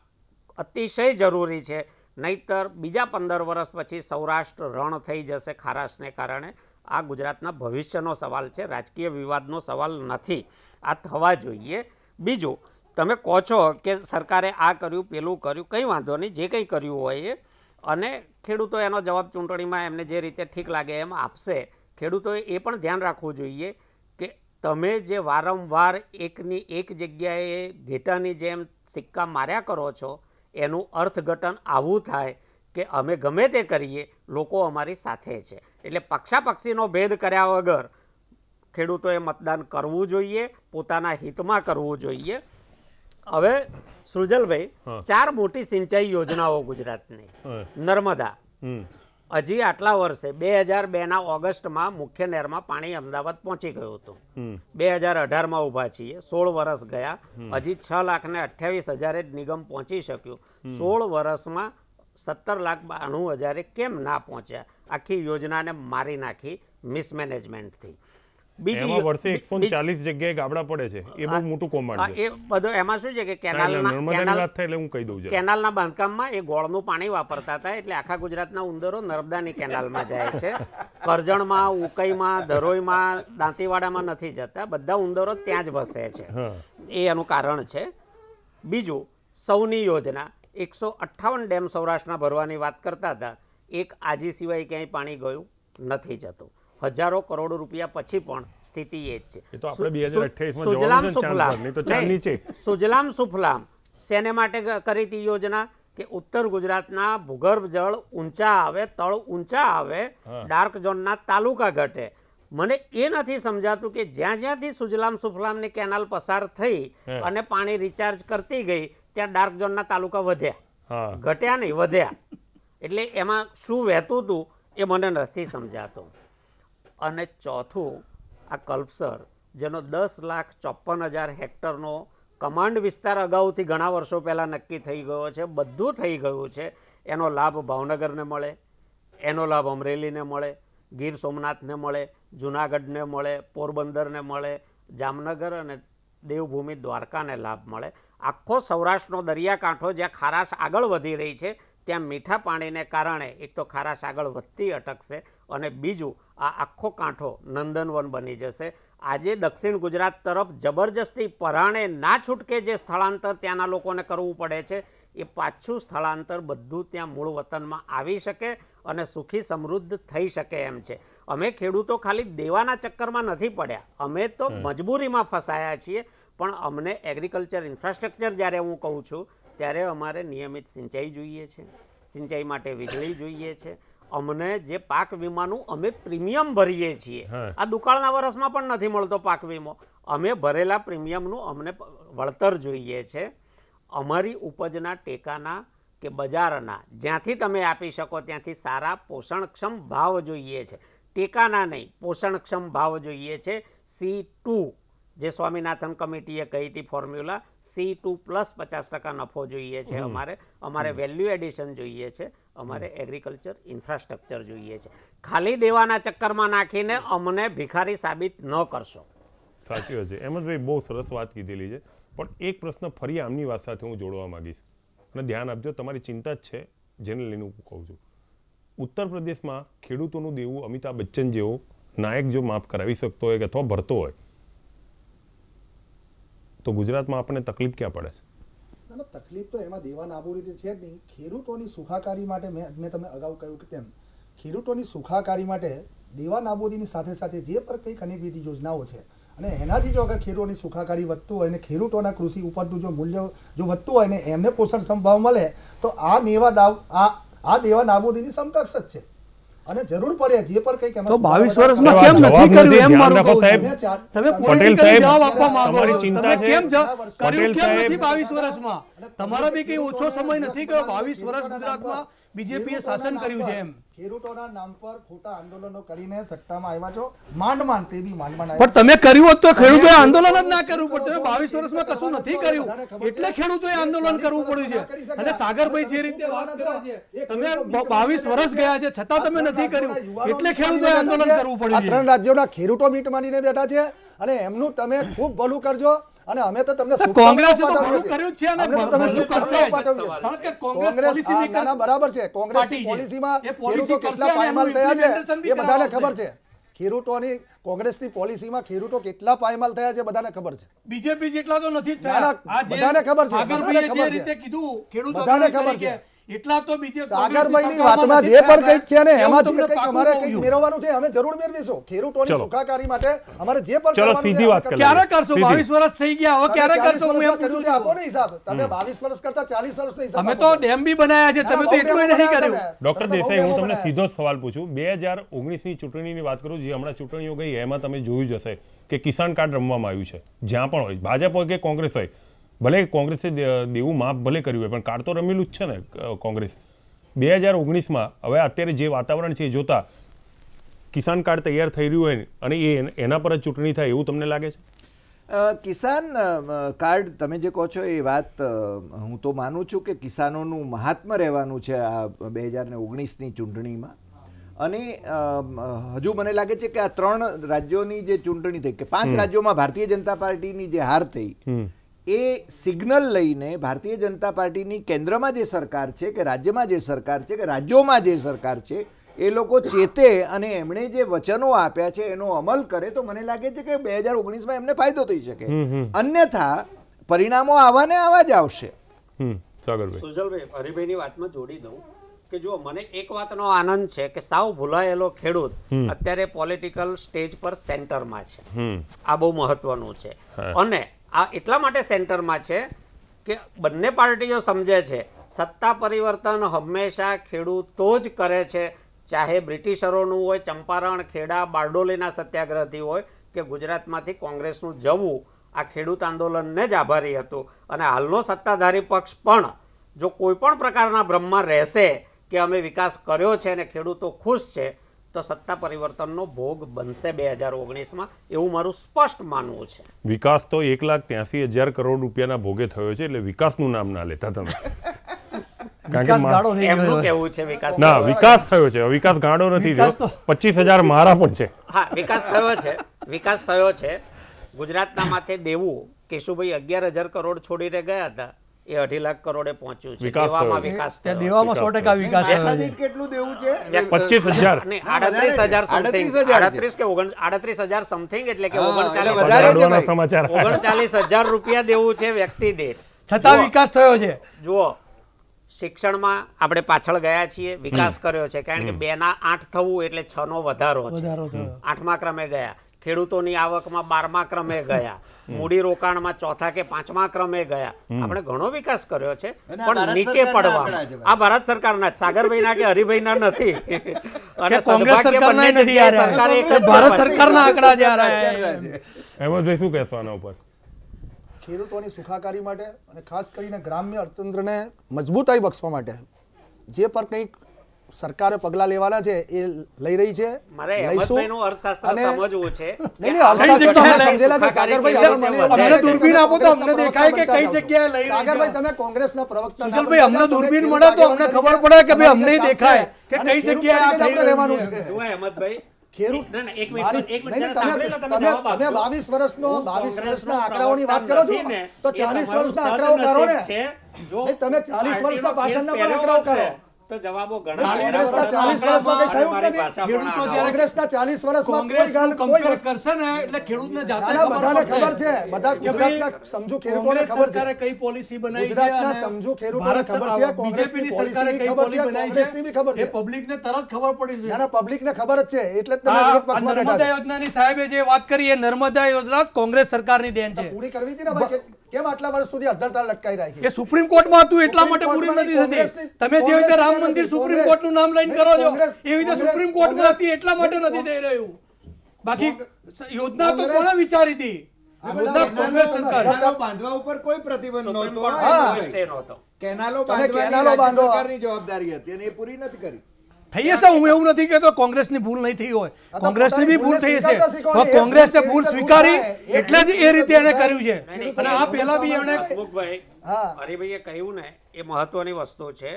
E: અતિશય જરૂરી છે. નહીતર બીજા 15 વર્ષ પછી સૌરાષ્ટ્ર રણ થઈ જશે ખારાશને કારણે. આ ગુજરાતના ભવિષ્યનો સવાલ છે, રાજકીય વિવાદનો સવાલ નથી. આ થવા જોઈએ. બીજું, તમે કહો છો કે સરકારે આ કર્યું, પેલું કર્યું, કંઈ વાંધો નહીં, જે કંઈ કર્યું હોય એ, અને ખેડૂતો એનો જવાબ ચૂંટણીમાં એમને જે રીતે ઠીક લાગે એમ આપશે. ખેડૂતોએ એ પણ ધ્યાન રાખવું જોઈએ કે તમે જે વારંવાર એકની એક જગ્યાએ ઘેટાની જેમ સિક્કા માર્યા કરો છો, એનું અર્થઘટન આવું થાય કે અમે ગમે તે કરીએ, લોકો અમારી સાથે છે. એટલે પક્ષાપક્ષીનો ભેદ કર્યા વગર ખેડૂતોએ મતદાન કરવું જોઈએ, પોતાના હિતમાં કરવું જોઈએ. હવે સૃજલભાઈ, 4 મોટી સિંચાઈ યોજનાઓ ગુજરાતની. નર્મદા, હજી આટલા વર્ષે 2002ના ઓગસ્ટમાં મુખ્ય નહેરમાં પાણી અમદાવાદ પહોંચી ગયું હતું. 2018માં ઊભા છીએ, 16 વર્ષ ગયા, હજી 6,28,000 જ નિગમ પહોંચી શક્યું. 16 વર્ષમાં 17,92,000 કેમ ના પહોંચ્યા? આખી યોજનાને મારી નાખી મિસમેનેજમેન્ટથી.
A: એમાં વર્ષે 140 જગ્યાએ ગાબડા પડે છે. એ બહુ મોટું કૌભાંડ છે.
E: એ બધું એમાં શું છે કે કેનાલના બાંધકામમાં એ ગોળનું પાણી વાપરતા હતા. એટલે આખા ગુજરાતના ઉંદરો નર્મદાની કેનાલમાં જાય છે. કરજણમાં, ઉકઈમાં, ધરોઈમાં, દાંતીવાડામાં નથી જતા. બધા ઉંદરો ત્યાં જ વસે છે. એ એનું કારણ છે. બીજું, સૌની યોજના, 158 ડેમ સૌરાષ્ટ્રના ભરવાની વાત કરતા હતા. એક આજી સિવાય ક્યાંય પાણી ગયું નથી જતું. હજારો કરોડ રૂપિયા પછી પણ સ્થિતિ એ જ છે. સુજલામ સુફલામ શેને માટે કરી હતી યોજના? કે ઉત્તર ગુજરાતના ભૂગર્ભ જળ ઊંચા આવે, તળ ઊંચા આવે, ડાર્ક ઝોનના તાલુકા ઘટે. મને એ નથી સમજાતું કે જ્યાં જ્યાંથી સુજલામ સુફલામની કેનાલ પસાર થઈ અને પાણી રિચાર્જ કરતી ગઈ, ત્યાં ડાર્ક ઝોનના તાલુકા વધ્યા, ઘટ્યા નહીં, વધ્યા. એટલે એમાં શું વહેતું હતું એ મને નથી સમજાતું. અને ચોથું, આ કલ્પસર, જેનો 10,54,000 હેક્ટરનો કમાન્ડ વિસ્તાર અગાઉથી ઘણા વર્ષો પહેલાં નક્કી થઈ ગયો છે, બધું થઈ ગયું છે. એનો લાભ ભાવનગરને મળે, એનો લાભ અમરેલીને મળે, ગીર સોમનાથને મળે, જુનાગઢને મળે, પોરબંદરને મળે, જામનગર અને દેવભૂમિ દ્વારકાને લાભ મળે. આખો સૌરાષ્ટ્રનો દરિયાકાંઠો જ્યાં ખારાશ આગળ વધી રહી છે, ત્યાં મીઠા પાણીને કારણે એક તો ખારાશ આગળ વધતી અટકશે, અને બીજું, આ આખો કાંઠો નંદનવન બની જશે. આજે દક્ષિણ ગુજરાત તરફ જબરજસ્તી પરાણે ના છૂટકે જે સ્થળાંતર ત્યાંના લોકોને કરવું પડે છે, એ પાછું સ્થળાંતર બધું ત્યાં મૂળ વતનમાં આવી શકે અને સુખી સમૃદ્ધ થઈ શકે એમ છે. અમે ખેડૂતો ખાલી દેવાના ચક્કરમાં નથી પડ્યા, અમે તો મજબૂરીમાં ફસાયા છીએ. પણ અમને એગ્રીકલ્ચર ઇન્ફ્રાસ્ટ્રક્ચર જ્યારે હું કહું છું ત્યારે અમારે નિયમિત સિંચાઈ જોઈએ છે, સિંચાઈ માટે વીજળી જોઈએ છે. અમને જે પાક વીમાનું અમે પ્રીમિયમ ભરીએ છીએ, આ દુકાળના વર્ષમાં પણ નથી મળતો પાક વીમો. અમે ભરેલા પ્રીમિયમનું અમને વળતર જોઈએ છે. અમારી ઉપજના ટેકાના કે બજારના જ્યાંથી તમે આપી શકો ત્યાંથી સારા પોષણક્ષમ ભાવ જોઈએ છે. ટેકાના નહીં, પોષણક્ષમ ભાવ જોઈએ છે. C2 જે સ્વામિનાથન કમિટીએ કહી હતી ફોર્મ્યુલા C2+ 50% નફો જોઈએ છે અમારે વેલ્યુ એડિશન જોઈએ છે, અમારે એગ્રીકલ્ચર ઇન્ફ્રાસ્ટ્રક્ચર જોઈએ છે. ખાલી દેવાના ચક્કરમાં નાખીને અમને ભિખારી સાબિત ન કરશો.
A: સાચી વાત છે. અહેમદભાઈ બહુ સરસ વાત કીધેલી છે, પણ એક પ્રશ્ન ફરી આમની વાત સાથે હું જોડવા માંગીશ અને ધ્યાન આપજો, તમારી ચિંતા જ છે જેને લઈને હું કહું છું. ઉત્તર પ્રદેશમાં ખેડૂતોનું દેવું અમિતાભ બચ્ચન જેવો નાયક જો માફ કરાવી શકતો હોય કે અથવા ભરતો હોય, તો ગુજરાતમાં આપણને તકલીફ ક્યાં પડે છે?
F: તકલીફ તો એમાં દેવા નાબૂદી છે જ નહીં. ખેડૂતોની સુખાકારી માટે મેં તમને અગાઉ કહ્યું કે તેમ ખેડૂતોની સુખાકારી માટે દેવા નાબૂદીની સાથે સાથે જે પણ કંઈ અનેકવિધ યોજનાઓ છે અને એનાથી જો અગર ખેડૂતોની સુખાકારી વધતું હોય ને ખેડૂતોના કૃષિ ઉપરનું જો મૂલ્ય જો વધતું હોય ને એમને પોષણ સંભાવ મળે તો આ દેવા નાબૂદીની સમકક્ષ જ છે. અને જરૂર પડે જે પણ કંઈક
G: તો 22 વર્ષમાં કેમ નથી કર્યું એમ મારું કહું છું. તમે
A: પટેલ સાહેબ
G: જવાબ આપવા માંગો
A: તમારી
G: છો.
A: ચિંતા
G: તમે
A: છે
G: કેમ
A: પટેલ
G: કર્યું કેમ
A: સાહેબ
G: નથી 22 વર્ષમાં? તમારો બી કઈ ઓછો સમય નથી ગયો. 22 વર્ષ ગુજરાતમાં બીજેપીએ શાસન કર્યું છે એમ.
F: ખેડૂતોના નામ પર ખોટા આંદોલનો કરીને સત્તામાં આવ્યા છો. માંડ તે બી માંડ
G: પણ તમે કર્યું હોત તો ખેડૂતોએ આંદોલન જ ના કરવું પડે. તમે 22 વર્ષમાં કશું નથી કર્યું એટલે ખેડૂતોએ આંદોલન કરવું પડ્યું છે. અને સાગરભાઈ જે રીતે વાત કરે છે, તમે 22 વર્ષ ગયા છે છતાં તમે નથી કર્યું એટલે ખેડૂતોએ આંદોલન કરવું પડ્યું છે.
F: 3 રાજ્યોના ખેડૂતો મીટ માંડીને બેઠા છે અને એમનું તમે ખૂબ ભલું કરજો. અને અમે તો તમને
G: કોંગ્રેસે તો ભલું કર્યું જ છે અને
F: અમને તો તમે
G: ભલું કરશે જ.
F: કારણ
G: કે કોંગ્રેસ પોલિસી મેકર
F: બરાબર છે. કોંગ્રેસની પોલિસીમાં ખેડૂતો કેટલા પાયમાલ થયા છે એ બધાને ખબર છે. ખેડૂતોની કોંગ્રેસની પોલિસીમાં ખેડૂતો કેટલા પાયમાલ થયા છે બધાને ખબર છે.
G: બીજેપી જેટલા તો નથી થયા.
F: બધાને ખબર છે.
G: સાગરભાઈએ જે રીતે કીધું ખેડૂતો
F: બધાને ખબર છે.
G: એટલા તો બીજે
F: સાગરભાઈની વાતમાં જે પણ કંઈક છે ને એમાંથી કંઈક અમારે કંઈક મેળવવાનું છે. અમે જરૂર મેળવીશું ખેડૂતોની સુખાકારી માટે. અમારે જે પણ
A: ચલો સીધી વાત કરીએ.
G: ક્યારે કરશો? 22 વર્ષ થઈ ગયા, હવે ક્યારે કરશો? હું એમ પૂછું છું.
F: આપો ને હિસાબ. તમે 22 વર્ષ કરતા 40 વર્ષનો હિસાબ
G: અમે તો ડેમ બી બનાવ્યા છે, તમે તો એટલું નહીં કર્યું.
A: ડોક્ટર દેસાઈ, હું તમને સીધો સવાલ પૂછું. 2019ની ચૂંટણીની વાત કરું, જે હમણાં ચૂંટણીઓ ગઈ એમાં તમે જોયું જ હશે કે કિસાન કાર્ડ રમવામાં આવ્યું છે. જ્યાં પણ હોય, ભાજપ હોય કે કોંગ્રેસ હોય, ભલે કોંગ્રેસે દેવું માફ ભલે કર્યું હોય પણ કાર્ડ તો રમેલું જ છે ને કોંગ્રેસ. 2019માં હવે અત્યારે જે વાતાવરણ છે એ જોતા કિસાન કાર્ડ તૈયાર થઈ રહ્યું હોય અને એના પર જ ચૂંટણી થાય એવું તમને લાગે છે?
D: કિસાન કાર્ડ તમે જે કહો છો એ વાત હું તો માનું છું કે કિસાનોનું મહાત્મ્ય રહેવાનું છે આ 2019ની ચૂંટણીમાં. અને હજુ મને લાગે છે કે આ 3 રાજ્યોની જે ચૂંટણી થઈ કે 5 રાજ્યોમાં ભારતીય જનતા પાર્ટીની જે હાર થઈ એ સિગ્નલ લઈને ભારતીય જનતા પાર્ટીની કેન્દ્રમાં જે સરકાર છે કે રાજ્યમાં જે સરકાર છે કે રાજ્યોમાં જે સરકાર છે એ લોકો ચેતે અને એમણે જે વચનો આપ્યા છે એનો અમલ કરે તો મને લાગે છે કે 2019માં એમને ફાયદો થઈ શકે. અન્યથા પરિણામો આવા ને આવા જ આવશે.
E: સુજલભાઈ, હરિભાઈની વાતમાં જોડી દઉં કે જો મને એક વાતનો આનંદ છે કે સાવ ભૂલાયેલો ખેડૂત અત્યારે પોલિટિકલ સ્ટેજ પર સેન્ટરમાં છે. આ બહુ મહત્વનું છે. અને આ એટલા માટે સેન્ટરમાં છે કે બંને પાર્ટીઓ સમજે છે સત્તા પરિવર્તન હંમેશા ખેડૂતો જ કરે છે. ચાહે બ્રિટિશરોનું હોય, ચંપારણ, ખેડા, બારડોલીના સત્યાગ્રહથી હોય કે ગુજરાતમાંથી કોંગ્રેસનું જવું આ ખેડૂત આંદોલનને જ આભારી હતું. અને હાલનો સત્તાધારી પક્ષ પણ જો કોઈ પણ પ્રકારના ભ્રમમાં રહેશે કે અમે વિકાસ કર્યો છે અને ખેડૂતો ખુશ છે તો સત્તા પરિવર્તનનો ભોગ બનશે 2019માં, એવું મારું સ્પષ્ટ માનવું છે.
A: વિકાસ તો 1,83,000 કરોડ રૂપિયાના ભોગે થયો છે એટલે વિકાસનું નામ ના લેતા તમે.
E: એમનું કેવું છે વિકાસ
A: ના, વિકાસ થયો છે, વિકાસ ગાંડો નથી થયો. 25,000 મારા પણ છે.
E: હા, વિકાસ થયો છે. ગુજરાતના માથે દેવું કેશુભાઈ 11,000 કરોડ છોડીને ગયા હતા એ 2.5 લાખ કરોડે પહોંચ્યું છે. દેવામાં વિકાસ થયો.
G: દેવામાં 100% વિકાસ થયો છે.
D: કેટલું દેવું છે?
A: 25,000
E: અને 38,000 સમથિંગ, 38 કે 38,000 સમથિંગ એટલે કે 39,000 રૂપિયા દેવું છે વ્યક્તિ દીઠ.
G: છતાં વિકાસ થયો છે.
E: જુઓ, શિક્ષણમાં આપણે પાછળ ગયા છીએ, વિકાસ કર્યો છે કારણ કે 2 ના 8 થવું એટલે 6 નો વધારો છે. 8મા ક્રમે ગયા. ખેડૂતોની આવકમાં 12મા ક્રમે ગયા. મૂડી રોકાણમાં 4થા કે 5મા ક્રમે ગયા. આપણે ઘણો વિકાસ કર્યો છે પણ નીચે પડવા આ ભારત સરકારના સાગરભાઈના કે હરિભાઈના નથી અને
G: કોંગ્રેસ સરકારના નથી. ભારત સરકારના આંકડા જ આ રહ્યા છે.
A: અહેમદભાઈ શું કહેશો આના ઉપર?
F: ખેડૂતોની સુખાકારી માટે અને ખાસ કરીને ગ્રામ્ય અર્થતંત્રને મજબૂતાઈ બક્ષવા માટે જે પણ કંઈક સરકારે પગલાં લેવાના છે એ લઈ રહી છે.
E: મારે અહેમદભાઈનું અર્થશાસ્ત્ર સમજવું છે.
F: નહીં, અર્થશાસ્ત્ર તો અમે સમજેલા છે. સાગરભાઈ, હવે મને એવું
G: અમને દૂરબીન આપો તો અમને દેખાય કે કઈ જગ્યાએ લઈ રહી છે.
F: સાગરભાઈ, તમે કોંગ્રેસના પ્રવક્તા,
G: સુજલભાઈ, અમને દૂરબીન મળે તો અમને ખબર પડે કે ભાઈ અમને દેખાય કે કઈ જગ્યાએ આ થઈ રહ્યું
F: રહેવાનું
G: છે.
F: છે.
E: જુઓ અહેમદભાઈ,
F: ખેડૂત
E: ના, ના, એક મિનિટ,
F: નહીં,
E: જરા
F: તમે
E: સાંભળી લો, તમે જવાબ આપજો.
F: 22 વર્ષનો
E: હું
F: 22 વર્ષના
E: કોંગ્રેસનો
F: આંકડાઓની વાત કરો છો
E: પ્રવક્તા નથી ને,
F: તો
E: એ
F: 40
E: તમારું
F: વર્ષના આંકડાઓ કરો ને.
E: સદનસીબ છે. જો
F: નહીં, તમે 40 વર્ષના
E: પાર્ટીનો
F: પાછળના
E: કેસ
F: પણ આંકડાઓ
E: પહેલો
F: કરો.
E: તો જવાબો ઘણા
F: કોંગ્રેસના 40 વર્ષમાં કંઈ થયું જ નથી.
G: ખેડૂતો જ્યારે
F: કોંગ્રેસના 40 વર્ષમાં કોઈ
G: કોંગ્રેસ
F: ગાલ કોઈ
G: કમ્પેર
F: વસ્તુ
G: કરશે ને એટલે ખેડૂતને જાતે
F: નાના બધાને
G: પડશે
F: ખબર છે. બધા
G: કે
F: ગુજરાતના
G: ભાઈ
F: સમજુ ખેડૂતોને
G: કોંગ્રેસ
F: ખબર છે.
G: સરકારે કઈ પોલિસી બનાવી છે
F: ગુજરાતના
G: અને
F: સમજુ ખેડૂતોને
G: ભારત
F: ખબર
G: સરકાર,
F: છે. કોંગ્રેસની
G: BJP ની
F: પોલિસીની
G: સરકારે કઈ
F: ખબર
G: પોલિસી
F: છે.
G: બનાવી
F: કોંગ્રેસની બી ખબર
G: છે એ
F: છે.
G: પબ્લિકને તરત ખબર પડી છે.
F: નાના પબ્લિકને ખબર જ છે. એટલે જ તમે
G: આ
F: વિરોધ પક્ષમાં બેઠા
G: નર્મદા
F: છો.
G: યોજનાની સાહેબે જે વાત કરી એ નર્મદા યોજના કોંગ્રેસ સરકારની દેન છે.
F: પૂરી કરવી હતી ને ભાઈ. કેમ આટલા વર્ષ સુધી અધ્ધરતા લટકાઈ રાખી?
G: એ સુપ્રીમ કોર્ટમાં હતું એટલા માટે
F: સુપ્રીમ
G: પૂરી નથી
F: કોર્ટમાં
G: થતી.
F: કોંગ્રેસની-
G: તમે જે રીતે રામ
F: કોંગ્રેસ
G: મંદિર સુપ્રીમ
F: કોંગ્રેસ-
G: કોર્ટનું નામ લઈને કરો છો
F: કોંગ્રેસ-
G: એવી રીતે
F: કોંગ્રેસ-
G: સુપ્રીમ કોર્ટમાં હતી એટલા માટે
F: કોંગ્રેસ-
G: નથી થઈ રહ્યું. બાકી યોજના તો
F: કોંગ્રેસ-
G: કોણે વિચારી હતી? યોજના કોંગ્રેસ સરકાર.
D: કેનાલો બાંધવા ઉપર કોઈ પ્રતિબંધ નહોતો.
E: કોઈ સ્ટે નહોતો.
D: કેનાલો
F: તમે
D: બાંધવાની
F: કેનાલો
D: રાજ્ય
F: બાંધો.
D: સરકારની જવાબદારી હતી અને એ પૂરી નથી કરી.
G: થઈ હશે, હું એવું નથી કહેતો કોંગ્રેસની ભૂલ નહીં થઈ હોય,
F: તો
G: કોંગ્રેસની બી ભૂલ થઈ હશે,
F: સ્વીકારતા શીખવાની.
G: પણ કોંગ્રેસે
F: એ
G: ભૂલ
F: રીતે
G: સ્વીકારી
F: ભૂલ થાય.
G: એટલે જ એ રીતે એને કર્યું છે.
E: નહીં,
G: અને આ પહેલા બી એમણે
E: હસમુખભાઈ,
F: હા.
E: હરિભાઈએ કહ્યું ને એ મહત્વની વસ્તુ છે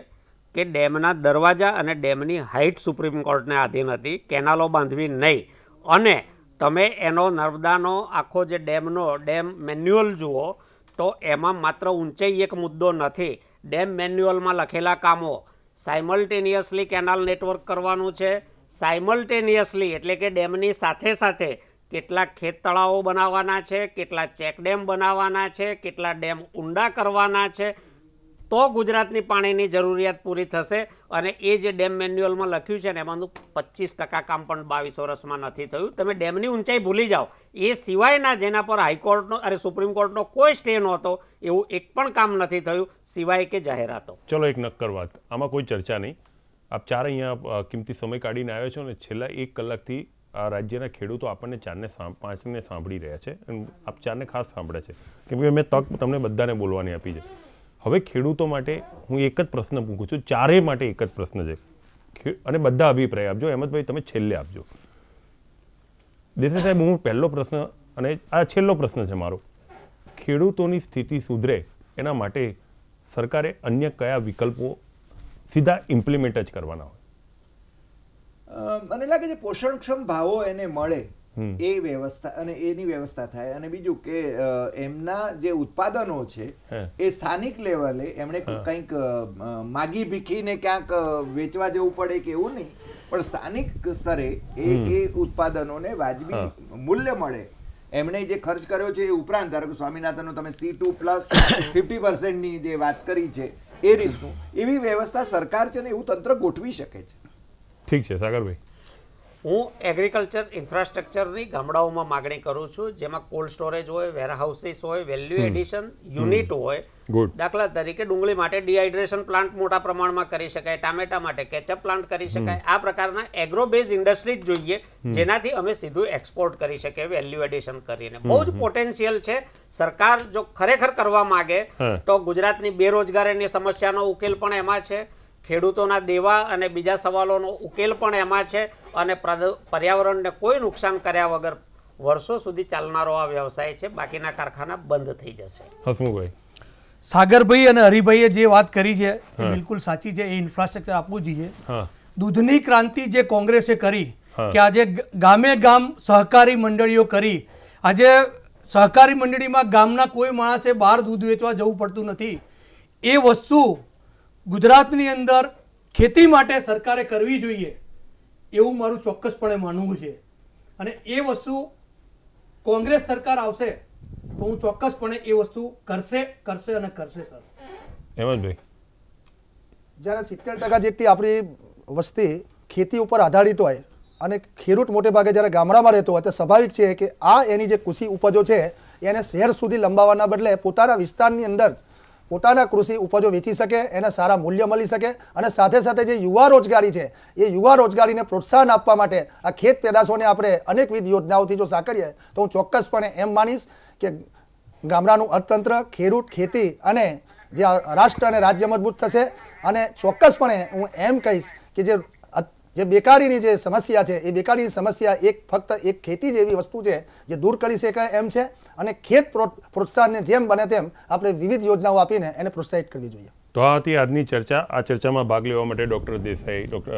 E: કે ડેમના દરવાજા અને ડેમની હાઇટ સુપ્રીમ કોર્ટને આધીન હતી, કેનાલો બાંધવી નહીં. અને તમે એનો નર્મદાનો આખો જે ડેમ મેન્યુઅલ જુઓ તો એમાં માત્ર ઊંચાઈ એક મુદ્દો નથી. ડેમ મેન્યુઅલમાં લખેલા કામો સાયમલ્ટેનિયસલી કેનાલ નેટવર્ક કરવાનું છે. સાયમલ્ટેનિયસલી એટલે કે ડેમની સાથે સાથે કેટલા ખેત તળાવો બનાવવાના છે, કેટલા ચેક ડેમ બનાવવાના છે, કેટલા ડેમ ઊંડા કરવાના છે, તો ગુજરાતની પાણીની જરૂરિયાત પૂરી થશે. અને એ જે ડેમ મેન્યુઅલમાં લખ્યું છે ને એમાંનું 25% કામ પણ 22 વર્ષમાં નથી થયું. તમે ડેમની ઊંચાઈ ભૂલી જાઓ. એ સિવાયના જેના પર હાઈકોર્ટનો સુપ્રીમ કોર્ટનો કોઈ સ્ટે નહોતો એવું એક પણ કામ નથી થયું સિવાય કે જાહેરાતો.
A: ચલો એક નક્કર વાત, આમાં કોઈ ચર્ચા નહીં. આપ ચાર અહીંયા કિંમતી સમય કાઢીને આવ્યો છો ને છેલ્લા 1 કલાકથી આ રાજ્યના ખેડૂતો આપણને 4-5ને સાંભળી રહ્યા છે અને આપ 4ને ખાસ સાંભળે છે કેમ કે મેં તક તમને બધાને બોલવાની આપી છે. હવે ખેડૂતો માટે હું એક જ પ્રશ્ન પૂછું છું, ચારેય માટે એક જ પ્રશ્ન છે અને બધા અભિપ્રાય આપજો. અહેમદભાઈ તમે છેલ્લે આપજો. દેસાઈ સાહેબ, હું પહેલો પ્રશ્ન અને આ છેલ્લો પ્રશ્ન છે મારો. ખેડૂતોની સ્થિતિ સુધરે એના માટે સરકારે અન્ય કયા વિકલ્પો સીધા ઇમ્પ્લિમેન્ટ જ કરવાના હોય?
D: મને લાગે છે પોષણક્ષમ ભાવો એને મળે એ વ્યવસ્થા અને એની વ્યવસ્થા થાય. અને બીજું કે એમના જે ઉત્પાદનો છે એ સ્થાનિક લેવલે એમણે કંઈક માગી ભીખીને ક્યાંક વેચવા જવું પડે કે એવું નહીં, પણ સ્થાનિક સ્તરે એ ઉત્પાદનોને વાજબી મૂલ્ય મળે. એમણે જે ખર્ચ કર્યો છે એ ઉપરાંત ધારો કે સ્વામિનાથનનો તમે C2 પ્લસ 50%ની જે વાત કરી છે એ રીતનું એવી વ્યવસ્થા સરકાર છે ને એવું તંત્ર ગોઠવી શકે છે.
A: ઠીક છે સાગરભાઈ.
E: હું એગ્રીકલ્ચર ઇન્ફ્રાસ્ટ્રક્ચરની ગામડાઓમાં માગણી કરું છું, જેમાં કોલ્ડ સ્ટોરેજ હોય, વેરહાઉસીસ હોય, વેલ્યુ એડિશન યુનિટ હોય. દાખલા તરીકે ડુંગળી માટે ડિહાઇડ્રેશન પ્લાન્ટ મોટા પ્રમાણમાં કરી શકાય, ટામેટા માટે કેચઅપ પ્લાન્ટ કરી શકાય. આ પ્રકારના એગ્રો બેઝ ઇન્ડસ્ટ્રીઝ જોઈએ જેનાથી અમે સીધું એક્સપોર્ટ કરી શકીએ વેલ્યુ એડિશન કરીને. બહુ જ પોટેન્શિયલ છે. સરકાર જો ખરેખર કરવા માંગે તો ગુજરાતની બેરોજગારીની સમસ્યાનો ઉકેલ પણ એમાં છે, ખેડૂતોના દેવા અને બીજા સવાલોનો ઉકેલ પણ એમાં છે, અને પર્યાવરણને કોઈ નુકસાન કર્યા વગર વર્ષો સુધી ચાલનારો આ વ્યવસાય છે. બાકીના કારખાના બંધ થઈ જશે.
A: હસમુખભાઈ,
G: સાગરભાઈ અને હરિભાઈએ જે વાત કરી છે એ બિલકુલ સાચી છે. એ ઇન્ફ્રાસ્ટ્રક્ચર આપવું જોઈએ. દૂધની ક્રાંતિ જે કોંગ્રેસે કરી કે આજે ગામે ગામ સહકારી મંડળીઓ કરી, આજે સહકારી મંડળીમાં ગામના કોઈ માણસે બહાર દૂધ વેચવા જવું પડતું નથી. એ વસ્તુ ગુજરાતની અંદર ખેતી માટે સરકારે કરવી જોઈએ એવું મારું ચોક્કસપણે માનવું છે. અને એ વસ્તુ કોંગ્રેસ સરકાર આવશે તો હું ચોક્કસપણે એ વસ્તુ કરશે અને કરશે. સર
A: હેમંતભાઈ,
F: જ્યારે 70% જેટલી આપણી વસ્તી ખેતી ઉપર આધારિત હોય અને ખેડૂત મોટે ભાગે જ્યારે ગામડામાં રહેતો હોય તો સ્વાભાવિક છે કે આ એની જે કૃષિ ઉપજો છે એને શહેર સુધી લંબાવવાના બદલે પોતાના વિસ્તારની અંદર પોતાના કૃષિ ઉપજો વેચી શકે, એને સારા મૂલ્ય મળી શકે. અને સાથે સાથે જે યુવા રોજગારી છે એ યુવા રોજગારીને પ્રોત્સાહન આપવા માટે આ ખેત પેદાશોને આપણે અનેકવિધ યોજનાઓથી જો સાંકળીએ તો હું ચોક્કસપણે એમ માનીશ કે ગામડાનું અર્થતંત્ર, ખેડૂત, ખેતી અને જે રાષ્ટ્ર અને રાજ્ય મજબૂત થશે. અને ચોક્કસપણે હું એમ કહીશ કે જે બેકારીની જે સમસ્યા છે એ બેકારીની સમસ્યા ફક્ત એક ખેતી જેવી વસ્તુ છે જે દૂર કરી શકાય એમ છે અને ખેત પ્રોત્સાહનને જેમ બને તેમ આપણે વિવિધ યોજનાઓ આપીને એને પ્રોત્સાહિત કરવી જોઈએ.
A: તો આ હતી આજની ચર્ચા. આ ચર્ચામાં ભાગ લેવા માટે ડૉક્ટર દેસાઈ, ડૉક્ટર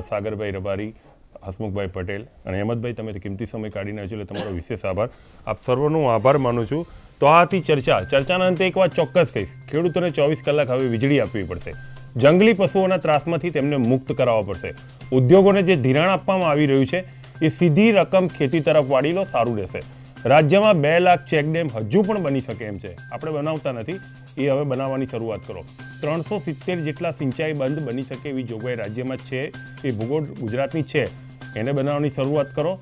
A: સાગરભાઈ રબારી, હસમુખભાઈ પટેલ અને હેમંતભાઈ, તમે કિંમતી સમય કાઢીને આવ્યો એટલે તમારો વિશેષ આભાર. આપ સર્વનો આભાર માનું છું. તો આ હતી ચર્ચા. ચર્ચાના અંતે એક વાત ચોક્કસ કહીશ, ખેડૂતોને 24 કલાક હવે વીજળી આપવી પડશે. જંગલી પશુઓના ત્રાસમાંથી તેમને મુક્ત કરાવવા પડશે. ઉદ્યોગોને જે ધિરાણ આપવામાં આવી રહ્યું છે એ સીધી રકમ ખેતી તરફ વાળી લો, સારું રહેશે. રાજ્યમાં 2 લાખ ચેકડેમ હજુ પણ બની શકે એમ છે. આપણે બનાવતા નથી, એ હવે બનાવવાની શરૂઆત કરો. 370 જેટલા સિંચાઈ બંધ બની શકે એવી જોગવાઈ રાજ્યમાં છે, એ ભૂગોળ ગુજરાતની છે, એને બનાવવાની શરૂઆત કરો.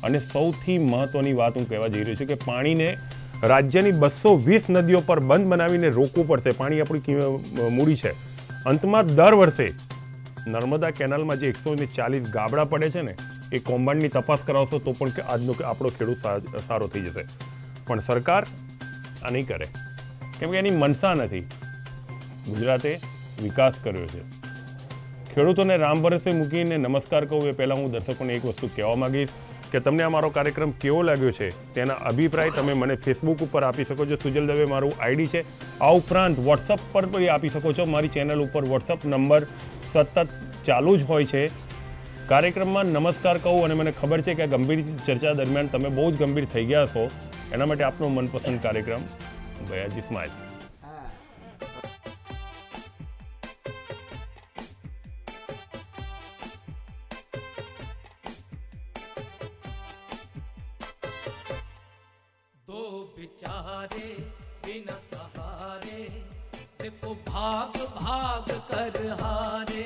A: અને સૌથી મહત્વની વાત હું કહેવા જઈ રહ્યો છું કે પાણીને રાજ્યની 220 નદીઓ પર બંધ બનાવીને રોકવું પડશે. પાણી આપણી મૂડી છે. અંતમાં દર વર્ષે નર્મદા કેનાલમાં જે 140 ગાબડા પડે છે ને, એ કૌભાંડની તપાસ કરાવશો તો પણ આપણો ખેડૂત સારો થઈ જશે. પણ સરકાર આ નહીં કરે, કેમ કે એની મનસા નથી. ગુજરાતે વિકાસ કર્યો છે. ખેડૂતોને રામ ભરોસે મૂકીને નમસ્કાર કહું એ પહેલાં હું દર્શકોને એક વસ્તુ કહેવા માંગીશ કે તમને આ મારો કાર્યક્રમ કેવો લાગ્યો છે તેના અભિપ્રાય તમે મને ફેસબુક ઉપર આપી શકો છો. સુજલ દવે મારું આઈડી છે. આ ઉપરાંત વોટ્સઅપ પર પણ આપી શકો છો. મારી ચેનલ ઉપર વોટ્સઅપ નંબર સતત ચાલુ જ હોય છે. કાર્યક્રમમાં નમસ્કાર કહું અને મને ખબર છે કે આ ગંભીર ચર્ચા દરમિયાન તમે બહુ જ ગંભીર થઈ ગયા છો. એના માટે આપનો મનપસંદ કાર્યક્રમ ભૈયાજી સ્માઇલ.
H: बेचारे बिना सहारे देखो भाग भाग कर हारे.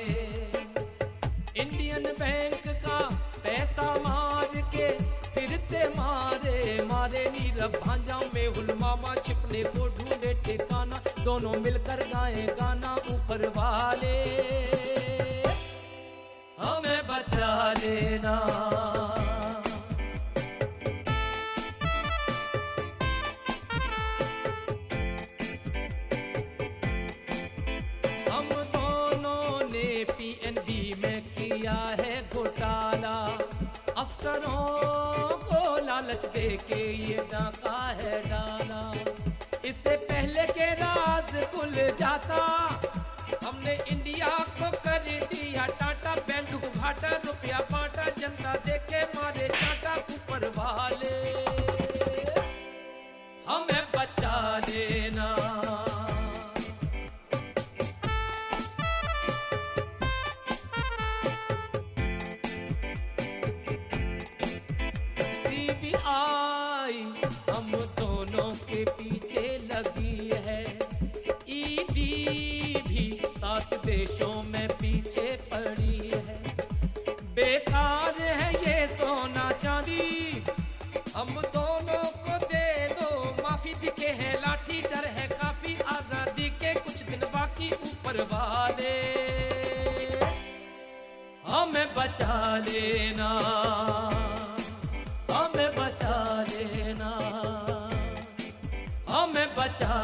H: इंडियन बैंक का पैसा मार के फिरते मारे मारे नीरव भांजा मेहुल मामा छिपने को ढूंढे ठिकाना. दोनों मिलकर गाए गाना ऊपर वाले हमें बचा लेना. पीएनबी में किया है घोटाला. अफसरों को लालच दे के ये डाका है डाला. इससे पहले के राज खुल जाता हमने इंडिया को कर दिया टाटा. बैंक को घाटा रुपया बांटा जनता देखे मारे चाटा. ऊपर वाले हमें बचा लेना. हम दोनों के पीछे लगी है. ईडी भी 7 देशों में पीछे पड़ी है. बेकार है ये सोना चांदी. हम दोनों को दे दो माफी. दिखे है लाठी डर है काफी. आजादी के कुछ दिन बाकी. ऊपर वाले हमें बचा लेना. हमें बचा लेना. हमें बचा